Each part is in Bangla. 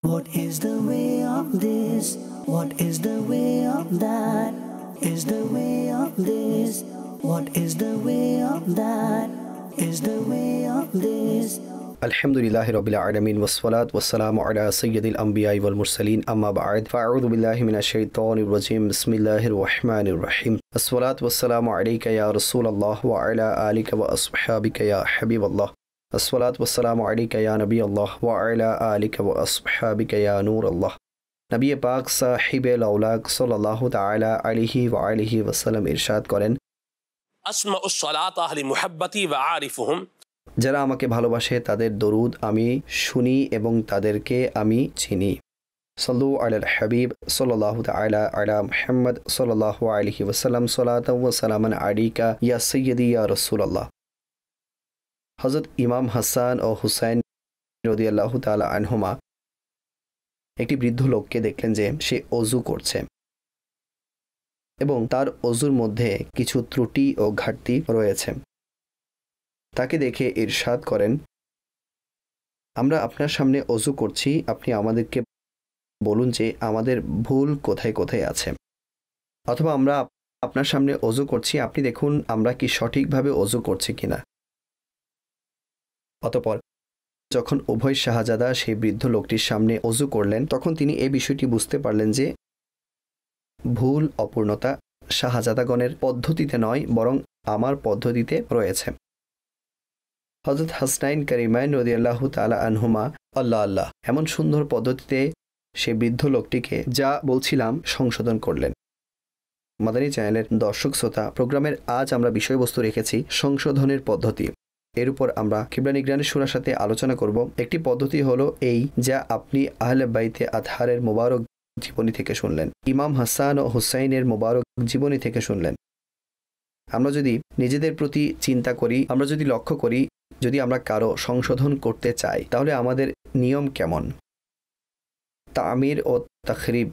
What is the way of this? What is the way of that? Is the way of this? What is the way of that? Is the way of this? Alhamdulillahi Rabbil Alameen wassalat wassalamu ala sayyidil anbiya'i wal mursaleen amma ba'd fa'udhu billahi minash shaitanir rajim bismillahir rahmanir rahim assalatu wassalamu alayka ya Rasulallah wa ala alika wa ashabika ya Habiballah assalatu wassalamu alayka ya Nabiyallah wa ala alika wa ashabika ya Nurallah Nabi Pak sahibe laulak sallallahu ta'ala alayhi wa alihi wa sallam irshad karen asma'us salata li muhabbati wa a'rifuhum যারা আমাকে ভালোবাসে তাদের দরুদ আমি শুনি এবং তাদেরকে আমি চিনি সাল্লু আলাল হাবিব সাল্লাল্লাহু তাআলা আলা মুহাম্মদ সাল্লাল্লাহু আলাইহি ওয়াসাল্লাম সালাতাও ওয়া সালামান আলাইকা ইয়া সাইয়্যিদি ইয়া রাসূলুল্লাহ হযরত ইমাম হাসান ও হুসাইন রাদিয়াল্লাহু তাআলা আনহুমা একটি বৃদ্ধ লোককে দেখলেন যে সে ওযু করছে এবং তার ওযুর মধ্যে কিছু ত্রুটি ও ঘাটতি রয়েছে তাকে দেখে ইরশাদ করেন আমরা আপনার সামনে ওযু করছি আপনি আমাদেরকে বলুন যে আমাদের ভুল কোথায় কোথায় আছে অথবা আমরা আপনার সামনে ওযু করছি আপনি দেখুন আমরা কি সঠিকভাবে ওযু করছি কিনা অতঃপর যখন উভয় শাহজাদা সেই বৃদ্ধ লোকটির সামনে ওযু করলেন তখন তিনি এই বিষয়টি বুঝতে পারলেন যে ভুল অপূর্ণতা শাহজাদাগণের পদ্ধতিতে নয় বরং আমার পদ্ধতিতে রয়েছে হযরত হাসনাইন কারিমাইন রাদিয়াল্লাহু তাআলা আনহুমা আল্লাহ আল্লাহ এমন সুন্দর পদ্ধতিতে সে বৃদ্ধ লোকটিকে যা বলছিলাম সংশোধন করলেন মাদানী চ্যানেলের দর্শক শ্রোতা প্রোগ্রামের আজ আমরা বিষয়বস্তু রেখেছি সংশোধনের পদ্ধতি এর উপর আমরা কিবলা নিগরানি সূরার সাথে আলোচনা করব একটি পদ্ধতি হলো এই যা আপনি আহলে বাইতে আতহারের মোবারক জীবনী থেকে শুনলেন ইমাম হাসান ও হুসাইনের মোবারক জীবনী থেকে শুনলেন আমরা যদি নিজেদের প্রতি চিন্তা করি আমরা যদি লক্ষ্য করি যদি আমরা কারো সংশোধন করতে চাই তাহলে আমাদের নিয়ম কেমন তামির ও তাখরিব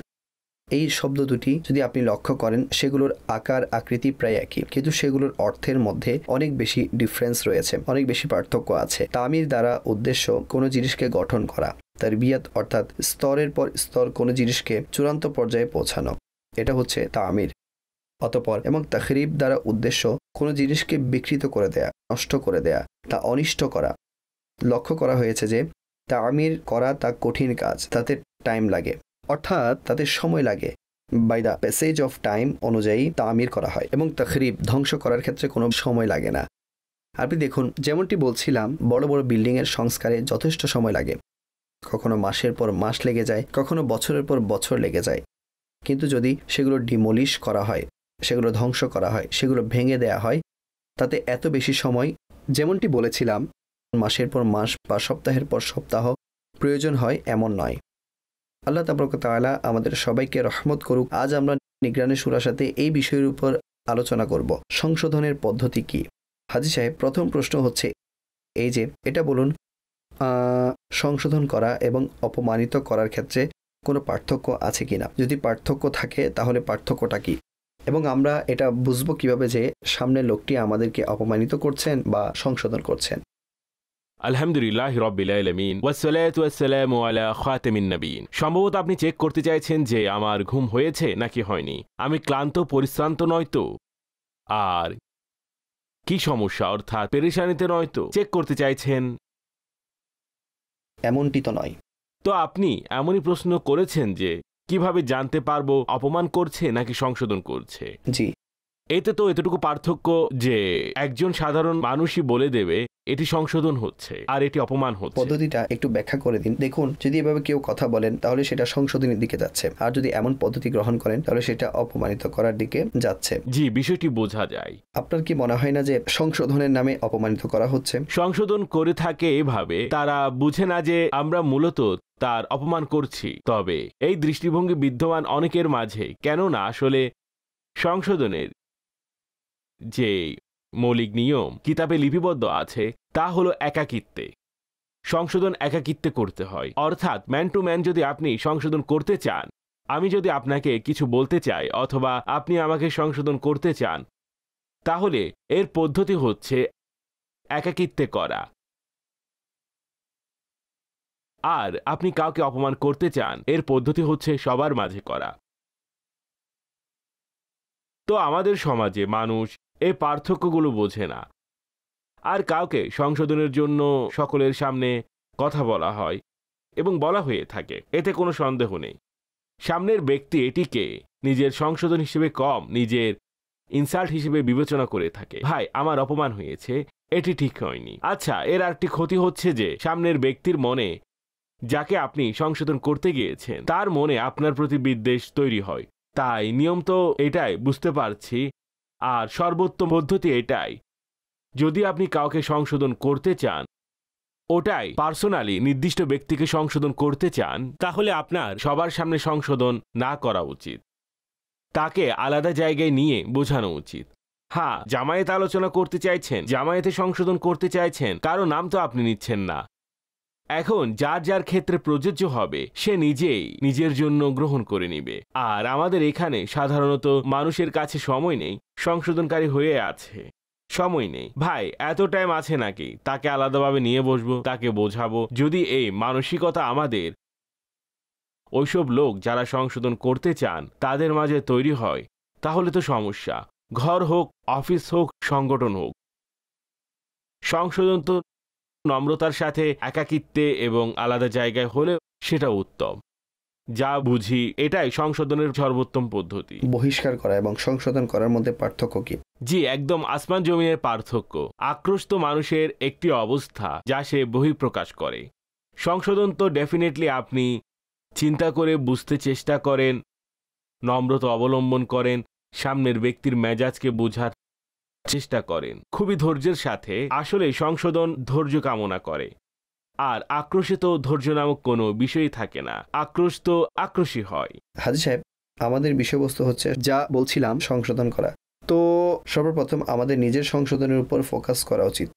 এই শব্দ দুটি যদি আপনি লক্ষ্য করেন সেগুলোর আকার আকৃতি প্রায় একই কিন্তু সেগুলোর অর্থের মধ্যে অনেক বেশি ডিফারেন্স রয়েছে অনেক বেশি পার্থক্য আছে তামির দ্বারা উদ্দেশ্য কোনো জিনিসকে গঠন করা তারবিয়াত অর্থাৎ স্তরের পর স্তর কোনো জিনিসকে চূড়ান্ত পর্যায়ে পৌঁছানো এটা হচ্ছে তামির অতঃপর এবং তাখরিব দ্বারা উদ্দেশ্য কোনো জিনিসকে বিকৃত করে দেয়া নষ্ট করে দেয়া তা অনিষ্ট করা লক্ষ্য করা হয়েছে যে তামির করা তা কঠিন কাজ তাতে টাইম লাগে অর্থাৎ তাতে সময় লাগে by the passage of time অনুযায়ী তামির করা হয় এবং তাখরিব ধ্বংস করার ক্ষেত্রে কোনো সময় লাগে না আপনি দেখুন যেমনটি বলছিলাম বড় বড় বিল্ডিংয়ের সংস্কারে যথেষ্ট সময় লাগে কখনো মাসের পর মাস লেগে যায় কখনো বছরের পর বছর লেগে যায় কিন্তু যদি সেগুলো ডিমোলিশ করা হয় সেগুলো ধ্বংস করা হয় সেগুলো ভেঙে দেয়া হয় তাতে এত বেশি সময় যেমনটি বলেছিলাম মাসের পর মাস বা সপ্তাহের পর সপ্তাহ প্রয়োজন হয় এমন নয় আল্লাহ তাবারক ওয়া তাআলা আমাদের সবাইকে রহমত করুক আজ আমরা নিগরানি সূরার সাথে এই বিষয়ের উপর আলোচনা করব সংশোধনের পদ্ধতি কি হাজী সাহেব প্রথম প্রশ্ন হচ্ছে এই যে এটা বলুন সংশোধন করা এবং অপমানিত করার ক্ষেত্রে কোনো পার্থক্য আছে কিনা যদি পার্থক্য থাকে তাহলে পার্থক্যটা কি এবং আমরা এটা বুঝবো কিভাবে যে সামনের লোকটি আমাদেরকে অপমানিত করছেন বা সংশোধন করছেন আলহামদুলিল্লাহি রাব্বিল আলামিন ওয়াসসালাতু ওয়াসসালামু আলা খাতামিন নবিয়্যিন সম্ভবত আপনি চেক করতে চাইছেন যে আমার ঘুম হয়েছে নাকি হয়নি আমি ক্লান্ত পরিশ্রান্ত নয় তো আর কি সমস্যা অর্থাৎ পেরেশানিতে নয় তো চেক করতে চাইছেন এমনটি তো নয় তো আপনি এমনই প্রশ্ন করেছেন যে কিভাবে জানতে পারবো অপমান করছে নাকি সংশোধন করছে জি এতে তো এতটুকু পার্থক্য যে একজন সাধারণ মানুষই বলে দেবে এটি সংশোধন হচ্ছে আর এটি অপমান হচ্ছে পদ্ধতিটা একটু ব্যাখ্যা করে দিন দেখুন যদি এভাবে কেউ কথা বলেন তাহলে সেটা সংশোধনের দিকে যাচ্ছে আর যদি এমন পদ্ধতি গ্রহণ করেন তাহলে সেটা অপমানিত করার দিকে যাচ্ছে জি বিষয়টি বোঝা যায় আপনার কি মনে হয় না যে সংশোধনের নামে অপমানিত করা হচ্ছে সংশোধন করে থাকে এভাবে তারা বুঝে না যে আমরা মূলত তার অপমান করছি তবে এই দৃষ্টিভঙ্গি বিদ্যমান অনেকের মাঝে কেননা আসলে সংশোধনের যে মৌলিক নিয়ম কিতাবে লিপিবদ্ধ আছে তা হলো একাকিত্বে সংশোধন একাকিত্বে করতে হয় অর্থাৎ ম্যান টু ম্যান যদি আপনি সংশোধন করতে চান আমি যদি আপনাকে কিছু বলতে চাই অথবা আপনি আমাকে সংশোধন করতে চান তাহলে এর পদ্ধতি হচ্ছে একাকিত্বে করা আর আপনি কাউকে অপমান করতে চান, এর পদ্ধতি হচ্ছে সবার মাঝে করা। তো আমাদের সমাজে মানুষ এই পার্থক্যগুলো বোঝে না, আর কাউকে সংশোধনের জন্য সকলের সামনে কথা বলা হয় এবং বলা হয়ে থাকে, এতে কোনো সন্দেহ নেই। সামনের ব্যক্তি এটিকে নিজের সংশোধন হিসেবে কম, নিজের ইনসাল্ট হিসেবে বিবেচনা করে থাকে। ভাই, আমার অপমান হয়েছে, এটি ঠিক হয়নি। আচ্ছা, এর আরেকটি ক্ষতি হচ্ছে যে সামনের ব্যক্তির মনে, যাকে আপনি সংশোধন করতে গিয়েছেন, তার মনে আপনার প্রতি বিদ্বেষ তৈরি হয়। তাই নিয়ম তো এটাই, বুঝতে পারছি, আর সর্বোত্তম পদ্ধতি এটাই, যদি আপনি কাউকে সংশোধন করতে চান, ওটাই পার্সোনালি নির্দিষ্ট ব্যক্তিকে সংশোধন করতে চান, তাহলে আপনার সবার সামনে সংশোধন না করা উচিত। তাকে আলাদা জায়গায় নিয়ে বোঝানো উচিত। হ্যাঁ, জামায়াত আলোচনা করতে চাইছেন, জামায়াতে সংশোধন করতে চাইছেন, কারো নাম তো আপনি নিচ্ছেন না। এখন যার যার ক্ষেত্রে প্রযোজ্য হবে সে নিজেই নিজের জন্য গ্রহণ করে নিবে। আর আমাদের এখানে সাধারণত মানুষের কাছে সময় নেই, সংশোধনকারী হয়ে আছে, সময় নেই। ভাই, এত টাইম আছে নাকি তাকে আলাদাভাবে নিয়ে বসবো, তাকে বোঝাবো? যদি এই মানসিকতা আমাদের ওইসব লোক যারা সংশোধন করতে চান তাদের মাঝে তৈরি হয়, তাহলে তো সমস্যা। ঘর হোক, অফিস হোক, সংগঠন হোক, সংশোধন তো নম্রতার সাথে, একাকিত্বে এবং আলাদা জায়গায় হলে সেটা উত্তম। যা বুঝি এটাই সংশোধনের সর্বোত্তম পদ্ধতি। বহিষ্কার করা এবং সংশোধন করার মধ্যে পার্থক্য কি? জি, একদম আসমান জমিনের পার্থক্য। আক্রোশ তো মানুষের একটি অবস্থা যা সে বহিঃপ্রকাশ করে। সংশোধন তো ডেফিনেটলি আপনি চিন্তা করে বুঝতে চেষ্টা করেন, নম্রতা অবলম্বন করেন, সামনের ব্যক্তির মেজাজকে বোঝার চেষ্টা করেন খুবই ধৈর্যের সাথে। আসলে সংশোধন ধৈর্য কামনা করে, আর আক্রোশে তো ধৈর্য নামক কোনো বিষয়ই থাকে না, আক্রোশ তো আক্রোশী হয়। হাজী সাহেব, আমাদের বিষয়বস্তু হচ্ছে যা বলছিলাম, সংশোধন করা। তো সর্বপ্রথম আমাদের নিজের সংশোধনের উপর ফোকাস করা উচিত।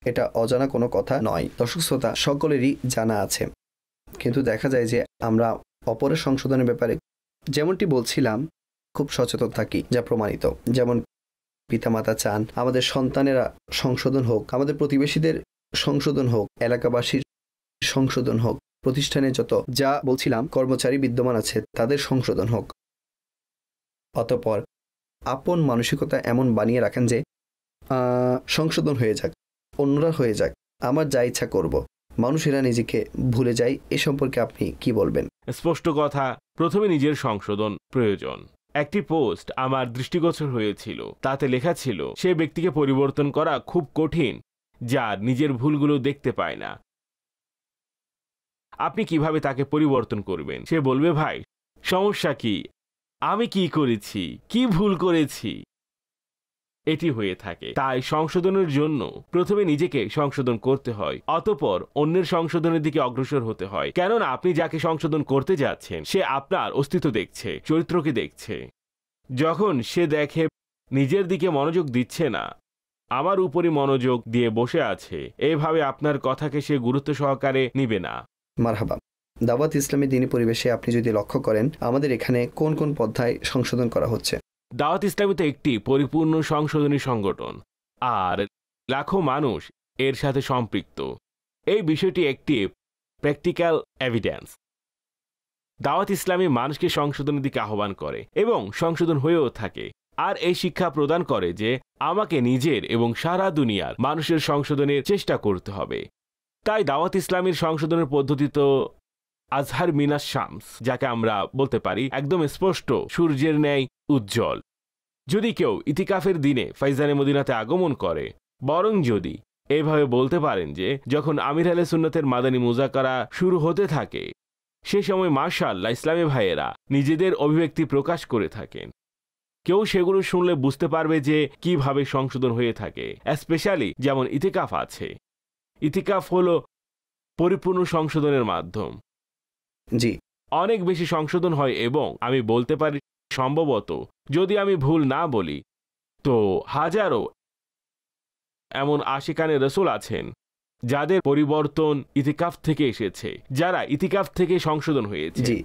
এটা অজানা কোনো কথা নয়, দর্শক শ্রোতা সকলেরই জানা আছে। কিন্তু দেখা যায় যে আমরা অপরের সংশোধনের ব্যাপারে, যেমনটি বলছিলাম, খুব সচেতন থাকি, যা প্রমাণিত। যেমন পিতামাতা চান আমাদের সন্তানেরা সংশোধন হোক, আমাদের প্রতিবেশীদের সংশোধন হোক, এলাকাবাসীর সংশোধন হোক, প্রতিষ্ঠানে যত যা বলছিলাম কর্মচারী বিদ্যমান আছে তাদের সংশোধন হোক। অতঃপর আপন মানসিকতা এমন বানিয়ে রাখেন যে সংশোধন হয়ে যাক, অন্যরা হয়ে যাক, আমার যা ইচ্ছা করব, মানুষেরা নিজেকে ভুলে যায়। এ সম্পর্কে আপনি কি বলবেন? স্পষ্ট কথা, প্রথমে নিজের সংশোধন প্রয়োজন। একটি পোস্ট আমার দৃষ্টিগোচর হয়েছিল, তাতে লেখা ছিল সে ব্যক্তিকে পরিবর্তন করা খুব কঠিন যার নিজের ভুলগুলো দেখতে পায় না। আপনি কিভাবে তাকে পরিবর্তন করবেন? সে বলবে, ভাই সমস্যা কি, আমি কি করেছি, কি ভুল করেছি? এটি হয়ে থাকে। তাই সংশোধনের জন্য প্রথমে নিজেকে সংশোধন করতে হয়, অতঃপর অন্যের সংশোধনের দিকে অগ্রসর হতে হয়। কেননা আপনি যাকে সংশোধন করতে যাচ্ছেন সে আপনার অস্তিত্ব দেখছে, চরিত্রকে দেখছে। যখন সে দেখে নিজের দিকে মনোযোগ দিচ্ছে না, আমার উপরই মনোযোগ দিয়ে বসে আছে, এভাবে আপনার কথাকে সে গুরুত্ব সহকারে নিবে না। মারহাবা। দাওয়াত ইসলামী দ্বীনি পরিবেশে আপনি যদি লক্ষ্য করেন, আমাদের এখানে কোন কোন পন্থায় সংশোধন করা হচ্ছে? দাওয়াত ইসলামী তো একটি পরিপূর্ণ সংশোধনী সংগঠন, আর লাখো মানুষ এর সাথে সম্পৃক্ত। এই বিষয়টি একটি প্র্যাকটিক্যাল এভিডেন্স। দাওয়াত ইসলামী মানুষকে সংশোধনের দিকে আহ্বান করে এবং সংশোধন হয়েও থাকে, আর এই শিক্ষা প্রদান করে যে আমাকে নিজের এবং সারা দুনিয়ার মানুষের সংশোধনের চেষ্টা করতে হবে। তাই দাওয়াত ইসলামীর সংশোধনের পদ্ধতি তো আজহার মিনাস শামস, যাকে আমরা বলতে পারি একদম স্পষ্ট সূর্যের ন্যায় উজ্জ্বল। যদি কেউ ইতিকাফের দিনে ফাইজানে মদিনাতে আগমন করে, বরং যদি এইভাবে বলতে পারেন যে যখন আমির আহলে সুন্নতের মাদানী মুজাকারা শুরু হতে থাকে সে সময় মাশাআল্লাহ ইসলামী ভাইয়েরা নিজেদের অভিব্যক্তি প্রকাশ করে থাকেন, কেউ সেগুলো শুনলে বুঝতে পারবে যে কিভাবে সংশোধন হয়ে থাকে। স্পেশালি যেমন ইতিকাফ আছে, ইতিকাফ হলো পরিপূর্ণ সংশোধনের মাধ্যম। জি, অনেক বেশি সংশোধন হয় এবং আমি বলতে পারি সম্ভবত, যদি আমি ভুল না বলি, তো হাজারো এমন আশিকানে রসুল আছেন যাদের পরিবর্তন ইতিকাফ থেকে এসেছে, যারা ইতিকাফ থেকে সংশোধন হয়েছে। জি,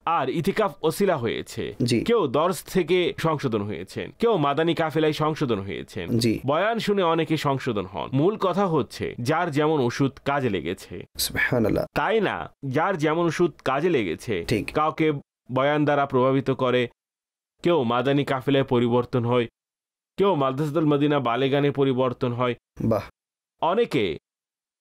আর ইতিকাফ ওসিলা হয়েছে। জি। কেউ দর্স থেকে সংশোধন হয়েছেন, কেউ মাদানী কাফেলায় সংশোধন হয়েছেন। জি। বয়ান শুনে অনেকে সংশোধন হন। মূল কথা হচ্ছে যার যেমন ওষুধ কাজে লেগেছে, সুবহানাল্লাহ, তাই না? যার যেমন ওষুধ কাজে লেগেছে, ঠিক। কাউকে বয়ান দ্বারা প্রভাবিত করে, কেউ মাদানী কাফেলায় পরিবর্তন হয়, কেউ মাদ্রাসাতুল মদিনা বালেগানে পরিবর্তন হয়, বাহ, অনেকে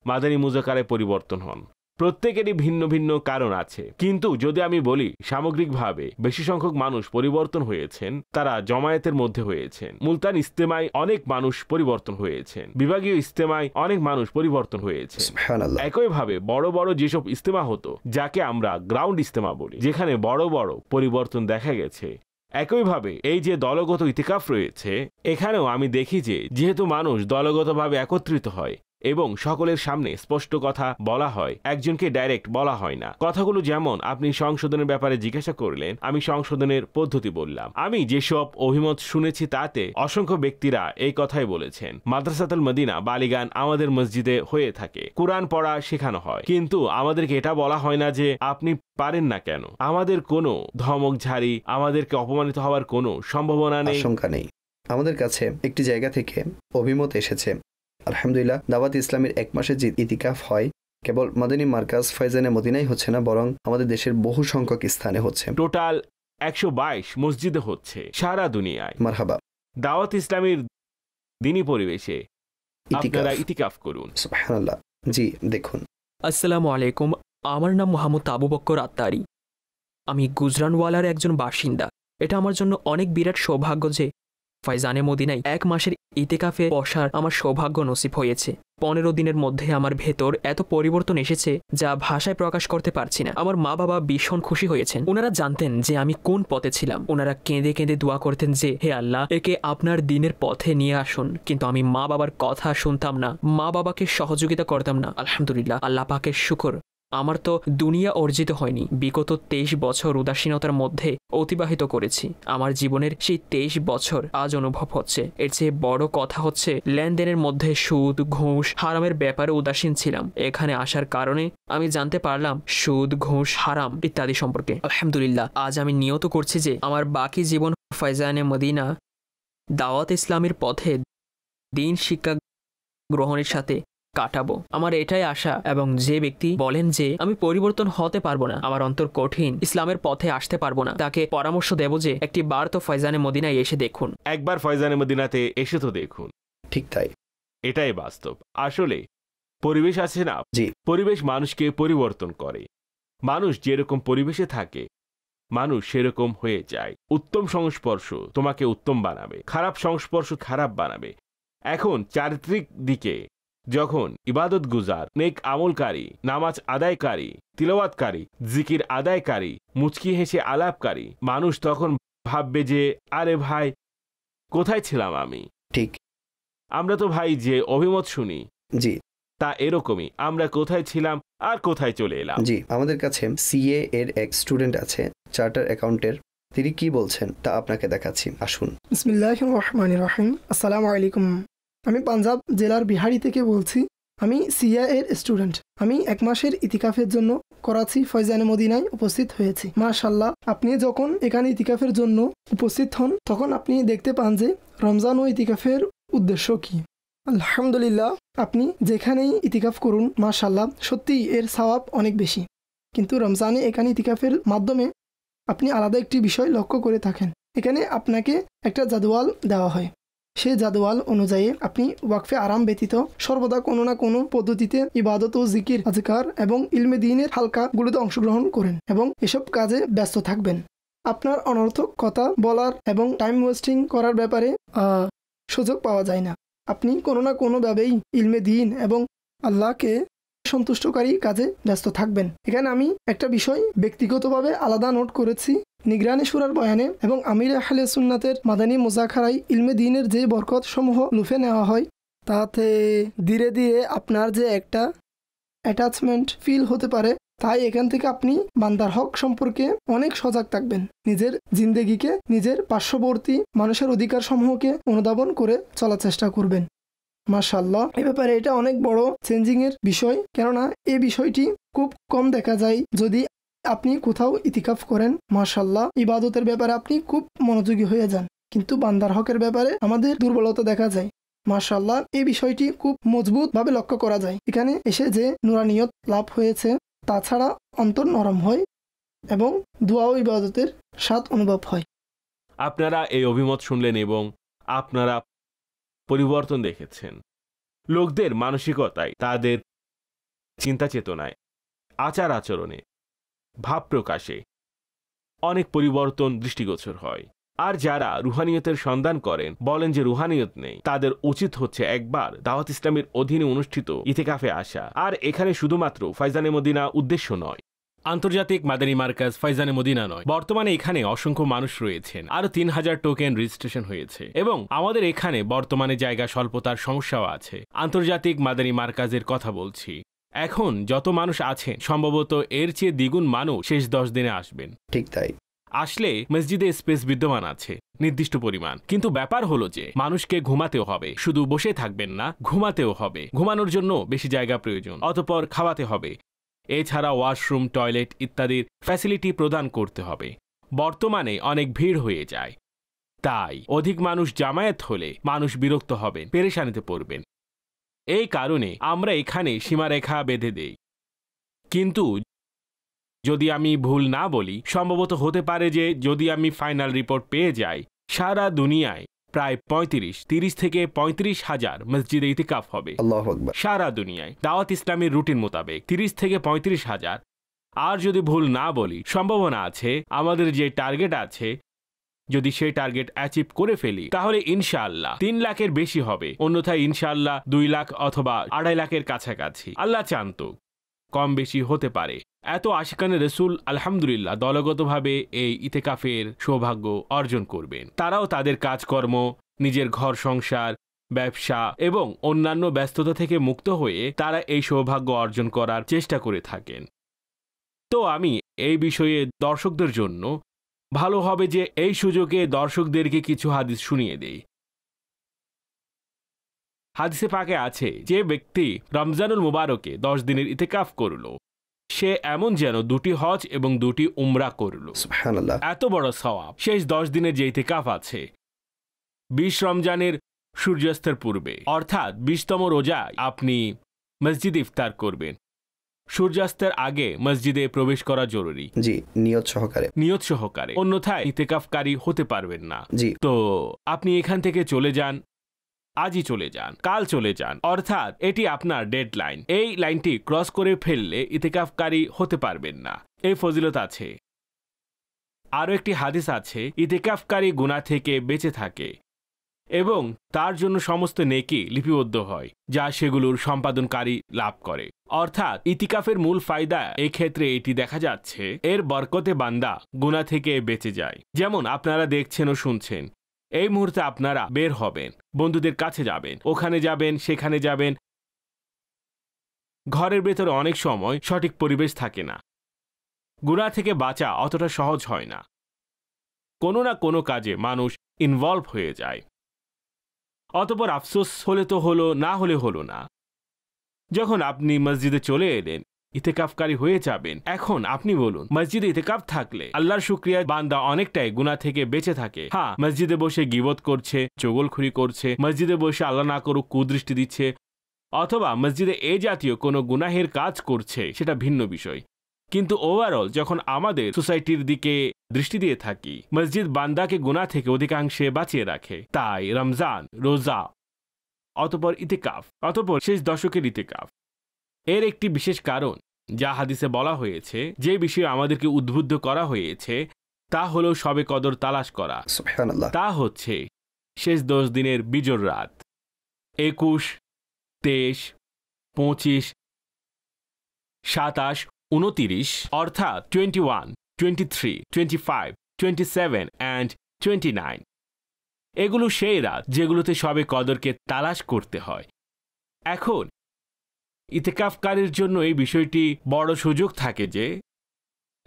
মাদানী মুজাকারে পরিবর্তন হন। প্রত্যেকেরই ভিন্ন ভিন্ন কারণ আছে। কিন্তু যদি আমি বলি সামগ্রিকভাবে বেশি সংখ্যক মানুষ পরিবর্তন হয়েছেন, তারা জমায়েতের মধ্যে হয়েছেন। মুলতান ইস্তেমায় অনেক মানুষ পরিবর্তন হয়েছেন, বিভাগীয় ইস্তেমায় অনেক মানুষ পরিবর্তন হয়েছে। সুবহানাল্লাহ। একইভাবে বড় বড় যেসব ইস্তেমা হতো, যাকে আমরা গ্রাউন্ড ইস্তেমা বলি, যেখানে বড় বড় পরিবর্তন দেখা গেছে, একইভাবে এই যে দলগত ইতিকাফ রয়েছে, এখানেও আমি দেখি যে যেহেতু মানুষ দলগতভাবে একত্রিত হয় এবং সকলের সামনে স্পষ্ট কথা বলা হয়, একজনকে ডাইরেক্ট বলা হয় না। কথাগুলো যেমন আপনি সংশোধনের ব্যাপারে জিজ্ঞাসা করলেন, আমি সংশোধনের পদ্ধতি বললাম। আমি যেসব অভিমত শুনেছি তাতে অসংখ্য ব্যক্তিরা এই কথাই বলেছেন, মাদ্রাসাতুল মদিনা বালিগান আমাদের মসজিদে হয়ে থাকে, কোরআন পড়া শেখানো হয়, কিন্তু আমাদেরকে এটা বলা হয় না যে আপনি পারেন না কেন। আমাদের কোনো ধমক ঝাড়ি, আমাদেরকে অপমানিত হওয়ার কোনো সম্ভাবনা নেই, আশঙ্কা নেই। আমাদের কাছে একটি জায়গা থেকে অভিমত এসেছে, আলহামদুলিল্লাহ, দাওয়াত ইসলামের 1 মাসের যে ইতিকাফ হয়, কেবল মাদানী মার্কাজ ফয়জানে মদিনাই হচ্ছে না, বরং আমাদের দেশের বহু সংখ্যক স্থানে হচ্ছে। টোটাল 122 মসজিদে হচ্ছে সারা দুনিয়ায়। মারহাবা। দাওয়াত ইসলামের দিনী পরিবেশে আপনারা ইতিকাফ করুন। সুবহানাল্লাহ। জি, দেখুন। আসসালামু আলাইকুম, আমার নাম মোহাম্মদ আবু বক্কর আত্তারি। আমি গুজরানওয়ালার একজন বাসিন্দা। এটা আমার জন্য অনেক বিরাট সৌভাগ্য যে ফয়জানে মদিনায় 1 মাসের ইতিকাফে বসার আমার সৌভাগ্য নসিব হয়েছে। 15 দিনের মধ্যে আমার ভেতর এত পরিবর্তন এসেছে যা ভাষায় প্রকাশ করতে পারছি না। আমার মা বাবা ভীষণ খুশি হয়েছেন। ওনারা জানতেন যে আমি কোন পথে ছিলাম। ওনারা কেঁদে কেঁদে দোয়া করতেন যে হে আল্লাহ, একে আপনার দিনের পথে নিয়ে আসুন। কিন্তু আমি মা বাবার কথা শুনতাম না, মা বাবাকে সহযোগিতা করতাম না। আলহামদুলিল্লাহ, আল্লাহ পাকের শুকর, আমার তো দুনিয়া অর্জিত হয়নি। বিগত 23 বছর উদাসীনতার মধ্যে অতিবাহিত করেছি। আমার জীবনের সেই 23 বছর আজ অনুভব হচ্ছে। এর চেয়ে বড় কথা হচ্ছে লেনদেনের মধ্যে সুদ, ঘুষ, হারামের ব্যাপারে উদাসীন ছিলাম। এখানে আসার কারণে আমি জানতে পারলাম সুদ, ঘুষ, হারাম ইত্যাদি সম্পর্কে। আলহামদুলিল্লাহ, আজ আমি নিয়ত করছি যে আমার বাকি জীবন ফয়জানে মদিনা দাওয়াত ইসলামের পথে দিন শিক্ষা গ্রহণের সাথে কাটাবো। আমার এটাই আশা। এবং যে ব্যক্তি বলেন যে আমি পরিবর্তন হতে পারবো না, আমার অন্তর কঠিন, ইসলামের পথে আসতে পারবো না, তাকে পরামর্শ দেব যে একটি বার তো ফয়জানে মদিনায় এসে দেখুন। একবার ফয়জানে মদিনাতে এসে তো দেখুন। ঠিক তাই, এটাই বাস্তব। আসলে পরিবেশ আছে না, জি, পরিবেশ মানুষকে পরিবর্তন করে। মানুষ যেরকম পরিবেশে থাকে, মানুষ সেরকম হয়ে যায়। উত্তম সংস্পর্শ তোমাকে উত্তম বানাবে, খারাপ সংস্পর্শ খারাপ বানাবে। এখন চারিত্রিক দিকে যখন ইবাদত গুজার, নেক আমলকারী, নামাজ আদায়কারী, তিলাওয়াতকারী, জিকির আদায়কারী, মুচকি হেসে আলাপকারী মানুষ, তখন ভাববে যে আরে ভাই, কোথায় ছিলাম আমি? ঠিক। আমরা তো ভাই যে অভিমত শুনি, জি, তা এরকমই, আমরা কোথায় ছিলাম আর কোথায় চলে এলাম। জি, আমাদের কাছে সিএ এর এক স্টুডেন্ট আছে, চার্টার অ্যাকাউন্টের। তিনি কি বলছেন তা আপনাকে দেখাচ্ছি, আসুন। বিসমিল্লাহির রহমানির রহিম। আসসালামু আলাইকুম। আমি পাঞ্জাব জেলার বিহারি থেকে বলছি। আমি সিএ এর স্টুডেন্ট। আমি 1 মাসের ইতিকাফের জন্য করাচি ফয়জানে মদিনায় উপস্থিত হয়েছি। মাশাআল্লাহ, আপনি যখন এখানে ইতিকাফের জন্য উপস্থিত হন তখন আপনি দেখতে পান যে রমজান ও ইতিকাফের উদ্দেশ্য কি। আলহামদুলিল্লাহ, আপনি যেখানেই ইতিকাফ করুন মাশাআল্লাহ, সত্যিই এর সওয়াব অনেক বেশি। কিন্তু রমজানে এখানে ইতিকাফের মাধ্যমে আপনি আলাদা একটি বিষয় লক্ষ্য করে থাকেন। এখানে আপনাকে একটা জাদওয়াল দেওয়া হয়। সেই জাদওয়াল অনুযায়ী আপনি ওয়াকফে আরাম ব্যতীত সর্বদা কোনো না কোনো পদ্ধতিতে ইবাদত ও জিকির, আজকার এবং ইলমে দ্বীনের হালকাগুলোতে অংশগ্রহণ করেন এবং এসব কাজে ব্যস্ত থাকবেন। আপনার অনর্থক কথা বলার এবং টাইম ওয়েস্টিং করার ব্যাপারে সুযোগ পাওয়া যায় না। আপনি কোনো না কোনোভাবেই ইলমে দ্বীন এবং আল্লাহকে সন্তুষ্টকারী কাজে ব্যস্ত থাকবেন। এখানে আমি একটা বিষয় ব্যক্তিগতভাবে আলাদা নোট করেছি। নিগরানি সূরার বয়ানে এবং আমির আহলে সুন্নাতের মাদানী মুজাখারায় ইলমে দ্বীনের যে বরকত সমূহ লুফে নেওয়া হয়, তাতে ধীরে ধীরে আপনার যে একটা অ্যাটাচমেন্ট ফিল হতে পারে, তাই এখান থেকে আপনি বান্দার হক সম্পর্কে অনেক সজাগ থাকবেন। নিজের জিন্দেগিকে, নিজের পার্শ্ববর্তী মানুষের অধিকার সমূহকে অনুধাবন করে চলার চেষ্টা করবেন। মাশাআল্লাহ, এ ব্যাপারে এটা অনেক বড় চেঞ্জিংয়ের বিষয়, কেননা এই বিষয়টি খুব কম দেখা যায়। যদি আপনি কোথাও ইতিকাফ করেন, মাশাআল্লাহ ইবাদতের ব্যাপারে আপনি খুব মনোযোগী হয়ে যান, কিন্তু বান্দার হকের ব্যাপারে আমাদের দুর্বলতা দেখা যায়। মাশাআল্লাহ এই বিষয়টি খুব মজবুতভাবে লক্ষ্য করা যায় এখানে এসে, যে নুরানিয়ত লাভ হয়েছে, তাছাড়া অন্তর নরম হয় এবং দোয়া ও ইবাদতের স্বাদ অনুভব হয়। আপনারা এই অভিমত শুনলেন এবং আপনারা পরিবর্তন দেখেছেন। লোকদের মানসিকতায়, তাদের চিন্তা চেতনায়, আচার আচরণে, ভাব প্রকাশে অনেক পরিবর্তন দৃষ্টিগোচর হয়। আর যারা রুহানিয়তের সন্ধান করেন, বলেন যে রুহানিয়ত নেই, তাদের উচিত হচ্ছে একবার দাওয়াত ইসলামের অধীনে অনুষ্ঠিত ইতিকাফে আসা। আর এখানে শুধুমাত্র ফাইজানে মদিনা উদ্দেশ্য নয়, আন্তর্জাতিক মাদানী মার্কাজ ফাইজানে মদিনা নয়, বর্তমানে এখানে অসংখ্য মানুষ রয়েছেন। আরো 3000 টোকেন রেজিস্ট্রেশন হয়েছে এবং আমাদের এখানে বর্তমানে জায়গা স্বল্পতার সমস্যাও আছে। আন্তর্জাতিক মাদানী মার্কাজের কথা বলছি। এখন যত মানুষ আছেন, সম্ভবত এর চেয়ে দ্বিগুণ মানুষ শেষ 10 দিনে আসবেন। ঠিক তাই। আসলে মসজিদে স্পেস বিদ্যমান আছে নির্দিষ্ট পরিমাণ, কিন্তু ব্যাপার হলো যে মানুষকে ঘুমাতেও হবে, শুধু বসে থাকবেন না, ঘুমাতেও হবে। ঘুমানোর জন্য বেশি জায়গা প্রয়োজন, অতঃপর খাওয়াতে হবে, এছাড়া ওয়াশরুম, টয়লেট ইত্যাদির ফ্যাসিলিটি প্রদান করতে হবে। বর্তমানে অনেক ভিড় হয়ে যায়, তাই অধিক মানুষ জামায়াত হলে মানুষ বিরক্ত হবেন, পেরেশানিতে পড়বেন। এই কারণে আমরা এখানে সীমারেখা বেঁধে দেই। কিন্তু যদি আমি ভুল না বলি, সম্ভবত হতে পারে যে যদি আমি ফাইনাল রিপোর্ট পেয়ে যাই, সারা দুনিয়ায় প্রায় 30 থেকে 35,000 মসজিদে ইতিকাফ হবে। আল্লাহু আকবার। সারা দুনিয়ায় দাওয়াত ইসলামের রুটিন মোতাবেক 30 থেকে 35,000। আর যদি ভুল না বলি, সম্ভাবনা আছে আমাদের যে টার্গেট আছে, যদি সেই টার্গেট অ্যাচিভ করে ফেলি, তাহলে ইনশাআল্লাহ 3 লাখের বেশি হবে। অন্যথায় ইনশাআল্লাহ 2 লাখ অথবা 2.5 লাখের কাছাকাছি। আল্লাহ চান তো কম বেশি হতে পারে। এত আশিকানে রসুল আলহামদুলিল্লাহ দলগতভাবে এই ইতিকাফের সৌভাগ্য অর্জন করবেন। তারাও তাদের কাজকর্ম, নিজের ঘর সংসার, ব্যবসা এবং অন্যান্য ব্যস্ততা থেকে মুক্ত হয়ে তারা এই সৌভাগ্য অর্জন করার চেষ্টা করে থাকেন। তো আমি এই বিষয়ে দর্শকদের জন্য ভালো হবে যে এই সুযোগে দর্শকদেরকে কিছু হাদিস শুনিয়ে দেই। হাদিসে পাকে আছে, যে ব্যক্তি রমজানুল মুবারকে 10 দিনের ইতিকাফ করল, সে এমন যেন 2টি হজ এবং 2টি উমরা করল। সুবহানাল্লাহ। এত বড় সওয়াব। শেষ 10 দিনের যে ইতিকাফ আছে, 20 রমজানের সূর্যাস্তের পূর্বে, অর্থাৎ 20তম রোজায় আপনি মসজিদে ইফতার করবেন। সূর্যাস্তের আগে মসজিদে প্রবেশ করা জরুরি। জি, নিয়ত সহকারে। নিয়ত সহকারে, অন্যথায় ইতিকাফকারী হতে পারবেন না। জি। তো আপনি এখান থেকে চলে যান, আজই চলে যান, কাল চলে যান, অর্থাৎ এটি আপনার ডেডলাইন। এই লাইনটি ক্রস করে ফেললে ইতিকাফকারী হতে পারবেন না। এই ফজিলত আছে। আরও একটি হাদিস আছে, ইতিকাফকারী গুনাহ থেকে বেঁচে থাকে এবং তার জন্য সমস্ত নেকি লিপিবদ্ধ হয়, যা সেগুলোর সম্পাদনকারী লাভ করে। অর্থাৎ ইতিকাফের মূল ফায়দা এই ক্ষেত্রে এটি দেখা যাচ্ছে, এর বরকতে বান্দা গুনাহ থেকে বেঁচে যায়। যেমন আপনারা দেখছেন ও শুনছেন, এই মুহূর্তে আপনারা বের হবেন, বন্ধুদের কাছে যাবেন, ওখানে যাবেন, সেখানে যাবেন। ঘরের ভেতরে অনেক সময় সঠিক পরিবেশ থাকে না, গুনাহ থেকে বাঁচা অতটা সহজ হয় না, কোনো না কোনো কাজে মানুষ ইনভলভ হয়ে যায়। অতঃপর আফসোস হলে তো হলো, না হলে হলো না। যখন আপনি মসজিদে চলে এলেন, ইতিকাফকারী হয়ে যাবেন। এখন আপনি বলুন, মসজিদে ইতিকাফ থাকলে আল্লাহর শুকরিয়া বান্দা অনেকটাই গুনাহ থেকে বেঁচে থাকে। হ্যাঁ, মসজিদে বসে গীবত করছে, চগলখুরি করছে, মসজিদে বসে আল্লাহ না করুক কুদৃষ্টি দিচ্ছে, অথবা মসজিদে এ জাতীয় কোনো গুনাহের কাজ করছে, সেটা ভিন্ন বিষয়। কিন্তু ওভারঅল যখন আমাদের সোসাইটির দিকে দৃষ্টি দিয়ে থাকি, মসজিদ বান্দাকে গুনাহ থেকে অধিকাংশে বাঁচিয়ে রাখে। তাই রমজান, রোজা, অতঃপর ইতিকাফ, অতঃপর শেষ দশকের ইতিকাফ এর একটি বিশেষ কারণ, যা হাদিসে বলা হয়েছে, যে বিষয়ে আমাদেরকে উদ্বুদ্ধ করা হয়েছে, তা হলো শবে কদর তালাশ করা। সুবহানাল্লাহ। তা হচ্ছে শেষ 10 দিনের বিজোড় রাত, 21, 23, 25, 27, 29, অর্থাৎ 21, 23, 25, 27 and 29। এগুলো সেই রাত যেগুলোতে শবে কদরকে তালাশ করতে হয়। এখন ইতিকাফকারীর জন্য এই বিষয়টি বড় সুযোগ থাকে যে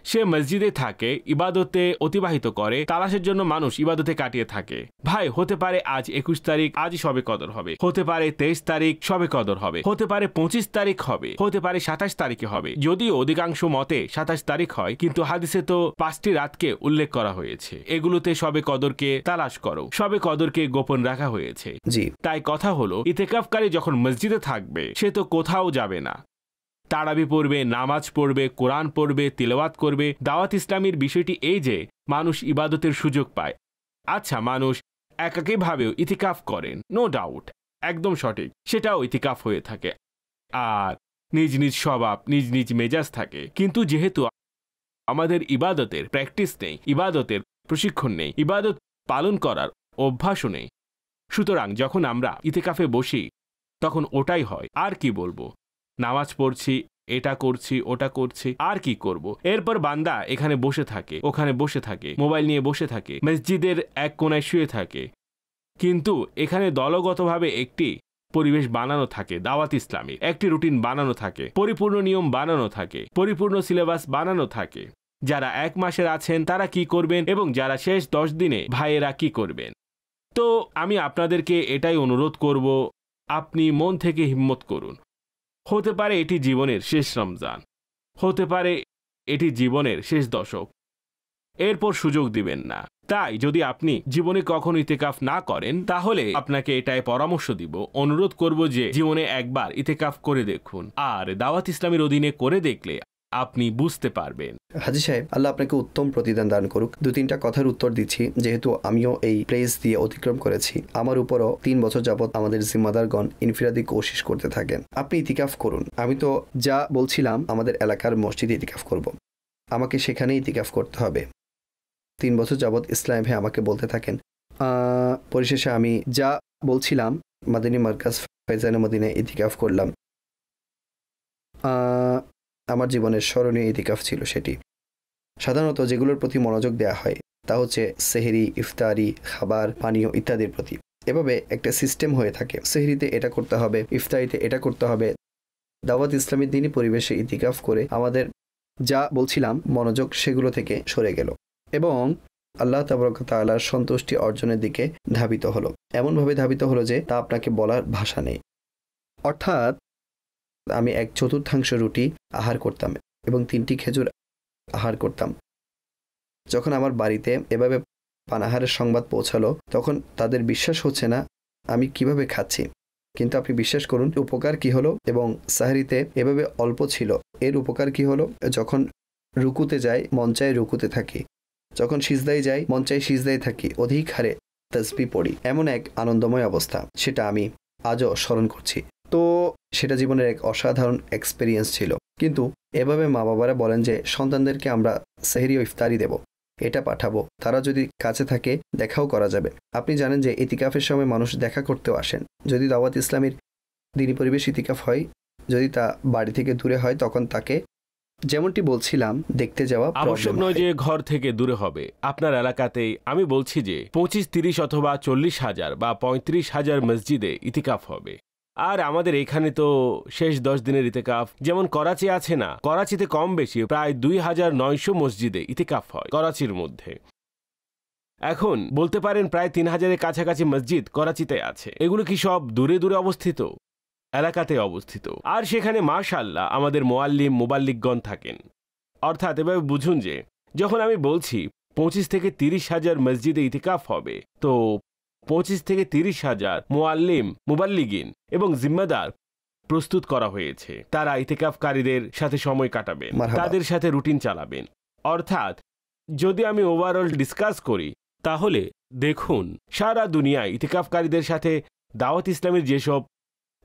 সে মসজিদে থাকে, ইবাদতে অতিবাহিত করে, তালাশের জন্য মানুষ ইবাদতে কাটিয়ে থাকে। ভাই, হতে পারে আজ 21 তারিখ, আজ শবে কদর হবে, হতে পারে 23 তারিখ শবে কদর হবে, হতে পারে 25 তারিখ হবে, হতে পারে 27 তারিখে হবে। যদিও অধিকাংশ মতে 27 তারিখ হয়, কিন্তু হাদিসে তো 5টি রাতকে উল্লেখ করা হয়েছে। এগুলোতে শবে কদরকে তালাশ করো, শবে কদরকে গোপন রাখা হয়েছে। জি, তাই কথা হলো, ইতিকাফকারী যখন মসজিদে থাকবে সে তো কোথাও যাবে না। তারাবি পড়বে, নামাজ পড়বে, কোরআন পড়বে, তিলাওয়াত করবে। দাওয়াত ইসলামীর বিষয়টি এই যে মানুষ ইবাদতের সুযোগ পায়। আচ্ছা, মানুষ একাকীভাবেও ইতিকাফ করেন, নো ডাউট, একদম সঠিক, সেটাও ইতিকাফ হয়ে থাকে। আর নিজ নিজ স্বভাব, নিজ নিজ মেজাজ থাকে। কিন্তু যেহেতু আমাদের ইবাদতের প্র্যাকটিস নেই, ইবাদতের প্রশিক্ষণ নেই, ইবাদত পালন করার অভ্যাসও নেই, সুতরাং যখন আমরা ইতিকাফে বসি তখন ওটাই হয়। আর কি বলবো, নামাজ পড়ছি, এটা করছি, ওটা করছি, আর কি করব। এরপর বান্দা এখানে বসে থাকে, ওখানে বসে থাকে, মোবাইল নিয়ে বসে থাকে, মসজিদের এক কোণায় শুয়ে থাকে। কিন্তু এখানে দলগতভাবে একটি পরিবেশ বানানো থাকে, দাওয়াত ইসলামী একটি রুটিন বানানো থাকে, পরিপূর্ণ নিয়ম বানানো থাকে, পরিপূর্ণ সিলেবাস বানানো থাকে। যারা 1 মাসের আছেন তারা কি করবেন এবং যারা শেষ 10 দিনে ভাইয়েরা কি করবেন। তো আমি আপনাদেরকে এটাই অনুরোধ করব, আপনি মন থেকে হিম্মত করুন। হতে পারে এটি জীবনের শেষ রমজান, হতে পারে এটি জীবনের শেষ দশক, এরপর সুযোগ দিবেন না। তাই যদি আপনি জীবনে কখনো ইতিকাফ না করেন তাহলে আপনাকে এটাই পরামর্শ দিব, অনুরোধ করব যে জীবনে একবার ইতিকাফ করে দেখুন। আর দাওয়াত ইসলামের অধীনে করে দেখলে আপনি বুঝতে পারবেন। হাজী সাহেব, আল্লাহ আপনাকে উত্তম প্রতিদান দান করুক। 2-3টা কথার উত্তর দিচ্ছি, যেহেতু আমিও এই প্লেস দিয়ে অতিক্রম করেছি। আমার উপরও 3 বছর যাবৎ আমাদের জিম্মাদারগণ ইনফিরাদি কোশিশ করতে থাকেন। আপনি ইতিকাফ করুন। আমি তো যা বলছিলাম আমাদের এলাকার মসজিদে ইতিকাফ করব, আমাকে সেখানেই ইতিকাফ করতে হবে। 3 বছর যাবৎ ইসলাম ভাই আমাকে বলতে থাকেন। পরিশেষে আমি যা বলছিলাম মাদিনী মার্কাজ ফাইজানে মদিনায় ইতিকাফ করলাম। আমার জীবনের স্মরণীয় ইতিকাফ ছিল সেটি। সাধারণত যেগুলোর প্রতি মনোযোগ দেওয়া হয় তা হচ্ছে সেহরি, ইফতারি, খাবার, পানীয় ইত্যাদির প্রতি। এভাবে একটা সিস্টেম হয়ে থাকে, সেহরিতে এটা করতে হবে, ইফতারিতে এটা করতে হবে। দাওয়াত ইসলামী দিনই পরিবেশে ইতিকাফ করে আমাদের যা বলছিলাম মনোযোগ সেগুলো থেকে সরে গেল এবং আল্লাহ তাবারক ওয়া তাআলার সন্তুষ্টি অর্জনের দিকে ধাবিত হলো। এমনভাবে ধাবিত হলো যে তা আপনাকে বলার ভাষা নেই। অর্থাৎ আমি 1/4 রুটি আহার করতাম এবং 3টি খেজুর আহার করতাম। যখন আমার বাড়িতে এভাবে পানাহারের সংবাদ পৌঁছালো তখন তাদের বিশ্বাস হচ্ছে না আমি কিভাবে খাচ্ছি। কিন্তু আপনি বিশ্বাস করুন উপকার কি হলো। এবং সাহরিতে এভাবে অল্প ছিল, এর উপকার কি হলো, যখন রুকুতে যাই মন চায় রুকুতে থাকি, যখন সিজদায় যাই মন চায় সিজদায় থাকি, অধিক হারে তাসবিহ পড়ি। এমন এক আনন্দময় অবস্থা, সেটা আমি আজও স্মরণ করছি। তো সেটা জীবনের এক অসাধারণ এক্সপেরিয়েন্স ছিল। কিন্তু এভাবে মা বাবারা বলেন যে সন্তানদেরকে আমরা সেহরি ও ইফতারি দেব, এটা পাঠাবো, তারা যদি কাছে থাকে দেখাও করা যাবে। আপনি জানেন যে ইতিকাফের সময় মানুষ দেখা করতেও আসেন। যদি দাওয়াত ইসলামের দিনী পরিবেশ ইতিকাফ হয়, যদি তা বাড়ি থেকে দূরে হয় তখন তাকে যেমনটি বলছিলাম দেখতে যাওয়া আবশ্যক নয় যে ঘর থেকে দূরে হবে। আপনার এলাকাতেই আমি বলছি যে 25, 30 অথবা 40,000 বা 35,000 মসজিদে ইতিকাফ হবে। আর আমাদের এখানে তো শেষ 10 দিনের ইতিকাফ, যেমন করাচি আছে না, করাচিতে কম বেশি প্রায় 2,900 মসজিদে ইতিকাফ হয় করাচির মধ্যে। এখন বলতে পারেন প্রায় 3,000-এর কাছাকাছি মসজিদ করাচিতে আছে। এগুলো কি সব দূরে দূরে অবস্থিত? এলাকাতে অবস্থিত। আর সেখানে মাশাআল্লাহ আমাদের মুআল্লিম মুবাল্লিগগণ থাকেন। অর্থাৎ এভাবে বুঝুন যে যখন আমি বলছি 25 থেকে 30,000 মসজিদে ইতিকাফ হবে, তো 25 থেকে 30,000 মুআল্লিম মুবাল্লিগিন এবং জিম্মাদার প্রস্তুত করা হয়েছে। তারা ইতিকাফকারীদের সাথে সময় কাটাবেন, তাদের সাথে রুটিন চালাবেন। অর্থাৎ যদি আমি ওভারঅল ডিসকাস করি তাহলে দেখুন সারা দুনিয়ায় ইতিকাফকারীদের সাথে দাওয়াত ইসলামের যেসব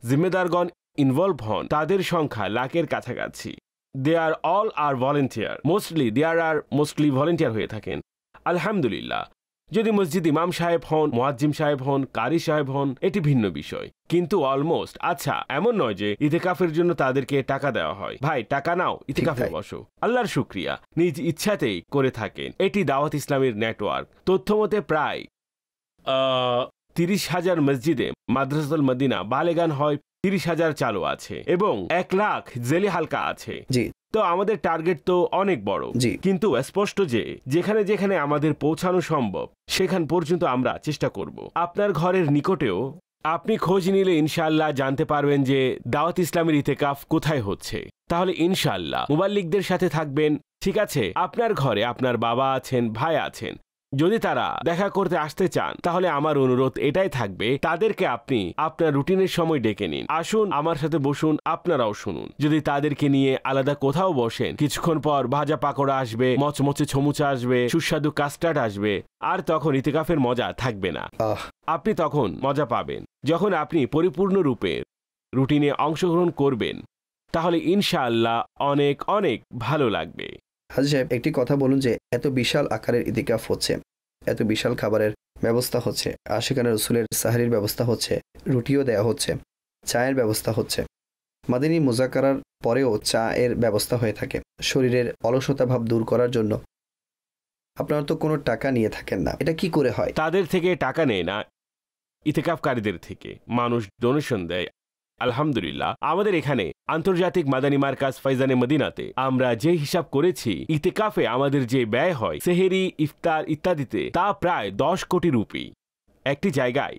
জিম্মেদারগণ ইনভলভ হন তাদের সংখ্যা লাখের কাছাকাছি। দে আর অল আর ভলেন্টিয়ার, মোস্টলি ভলেন্টিয়ার হয়ে থাকেন। আলহামদুলিল্লাহ। যদি মসজিদ ইমাম সাহেব হন, মুয়াজ্জিম সাহেব হন, কারি সাহেব হন, এটি ভিন্ন বিষয়, কিন্তু অলমোস্ট আচ্ছা এমন নয় যে ইতিকাফের জন্য তাদেরকে টাকা দেওয়া হয়। ভাই টাকা নাও, ইতিকাফে বসো। আল্লাহর শুকরিয়া, নিজ ইচ্ছাতেই করে থাকেন। এটি দাওয়াত ইসলামের নেটওয়ার্ক। তথ্যমতে প্রায় 30,000 মসজিদে মাদ্রাসাতুল মদিনা বালেগান হয় 30,000 চালু আছে এবং 1 লাখ জেলি হালকা আছে। জি, তো আমাদের টার্গেট তো অনেক বড়, জি। কিন্তু স্পষ্ট যে যেখানে যেখানে আমাদের পৌঁছানো সম্ভব সেখান পর্যন্ত আমরা চেষ্টা করব। আপনার ঘরের নিকটেও আপনি খোঁজ নিলে ইনশাআল্লাহ জানতে পারবেন যে দাওয়াত ইসলামের ইতিকাফ কোথায় হচ্ছে। তাহলে ইনশাআল্লাহ মুবাল্লিগদের সাথে থাকবেন, ঠিক আছে? আপনার ঘরে আপনার বাবা আছেন, ভাই আছেন, যদি তারা দেখা করতে আসতে চান তাহলে আমার অনুরোধ এটাই থাকবে, তাদেরকে আপনি আপনার রুটিনের সময় ডেকে নিন, আসুন আমার সাথে বসুন, আপনারাও শুনুন। যদি তাদেরকে নিয়ে আলাদা কোথাও বসেন, কিছুক্ষণ পর ভাজা পাকোড়া আসবে, মচমচে ছমুচা আসবে, সুস্বাদু কাস্টার্ড আসবে, আর তখন ইতিকাফের মজা থাকবে না। আপনি তখন মজা পাবেন যখন আপনি পরিপূর্ণরূপে রুটিনে অংশগ্রহণ করবেন, তাহলে ইনশাআল্লাহ অনেক অনেক ভালো লাগবে। হাজী সাহেব, একটি কথা বলুন যে এত বিশাল আকারের ইতিকাফ হচ্ছে, এত বিশাল খাবারের ব্যবস্থা হচ্ছে, আশিকানা রসুলের সাহারির ব্যবস্থা হচ্ছে, রুটিও দেয়া হচ্ছে, চায়ের ব্যবস্থা হচ্ছে, মাদিনী মুজাকারার পরেও চা এর ব্যবস্থা হয়ে থাকে শরীরের অলসতা ভাব দূর করার জন্য। আপনারা তো কোনো টাকা নিয়ে থাকেন না, এটা কি করে হয়? তাদের থেকে টাকা নেয় না, ইতিকাফকারীদের থেকে মানুষ ডোনেশন দেয়। আলহামদুলিল্লাহ, আমাদের এখানে আন্তর্জাতিক মাদানী মার্কাজ ফাইজানে মদিনাতে আমরা যে হিসাব করেছি, ইতিকাফে আমাদের যে ব্যয় হয় সেহেরি, ইফতার ইত্যাদিতে, তা প্রায় 10 কোটি রুপি একটি জায়গায়।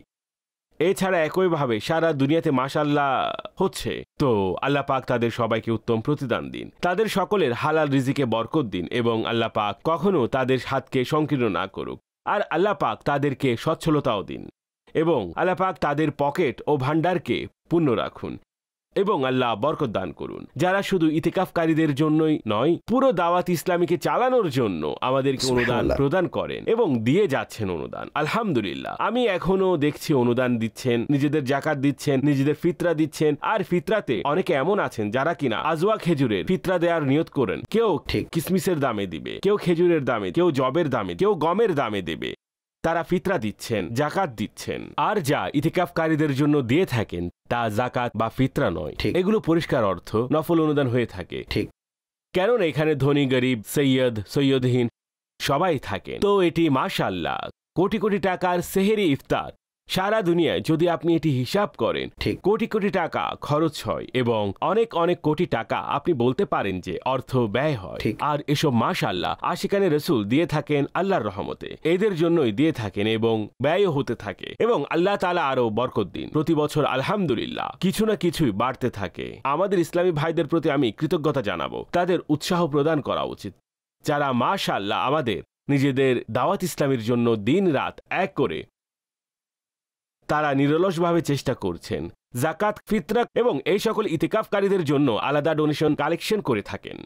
এছাড়া একইভাবে সারা দুনিয়াতে মাশাআল্লাহ হচ্ছে। তো আল্লাহ পাক তাদের সবাইকে উত্তম প্রতিদান দিন, তাদের সকলের হালাল রিজিকে বরকত দিন, এবং আল্লাহ পাক কখনো তাদের হাতকে সংকীর্ণ না করুক। আর আল্লাহ পাক তাদেরকে সচ্ছলতাও দিন, এবং আল্লাহ পাক তাদের পকেট ও ভান্ডারকে পূর্ণ রাখুন, এবং আল্লাহ বরকত দান করুন। যারা শুধু ইতিকাফকারীদের জন্যই নয়, পুরো দাওয়াত ইসলামীকে চালানোর জন্য আমাদেরকে অনুদান প্রদান করেন এবং দিয়ে যাচ্ছেন অনুদান। আলহামদুলিল্লাহ, আমি এখনো দেখছি অনুদান দিচ্ছেন, নিজেদের জাকাত দিচ্ছেন, নিজেদের ফিতরা দিচ্ছেন। আর ফিতরাতে অনেকে এমন আছেন যারা কিনা আজওয়া খেজুরের ফিতরা দেওয়ার নিয়ত করেন। কেউ ঠিক কিসমিসের দামে দিবে, কেউ খেজুরের দামে, কেউ জবের দামে, কেউ গমের দামে দেবে। তারা ফিতরা দিচ্ছেন, জাকাত দিচ্ছেন। আর যা ইতিকাফকারীদের জন্য দিয়ে থাকেন তা জাকাত বা ফিতরা নয়, এগুলো পরিষ্কার অর্থ নফল অনুদান হয়ে থাকে। ঠিক, কেননা এখানে ধনী গরিব, সৈয়দ সৈয়দহীন সবাই থাকেন। তো এটি মাশাআল্লাহ কোটি কোটি টাকার সেহেরি ইফতার। সারা দুনিয়ায় যদি আপনি এটি হিসাব করেন, ঠিক কোটি কোটি টাকা খরচ হয়, এবং অনেক অনেক কোটি টাকা আপনি বলতে পারেন যে অর্থ ব্যয় হয়। আর এসব মাশাআল্লাহ আশিকানে রসুল দিয়ে থাকেন আল্লাহর রহমতে, এদের জন্যই দিয়ে থাকেন এবং ব্যয়ও হতে থাকে, এবং আল্লাহ তাআলা আরো বরকত দিন। প্রতি বছর আলহামদুলিল্লাহ কিছু না কিছুই বাড়তে থাকে। আমাদের ইসলামী ভাইদের প্রতি আমি কৃতজ্ঞতা জানাবো, তাদের উৎসাহ প্রদান করা উচিত, যারা মাশাআল্লাহ আমাদের নিজেদের দাওয়াত ইসলামের জন্য দিন রাত এক করে তারা নিরলসভাবে চেষ্টা করছেন। জাকাত, ফিতরা এবং এই সকল ইতিকাফকারীদের জন্য আলাদা ডোনেশন কালেকশন করে থাকেন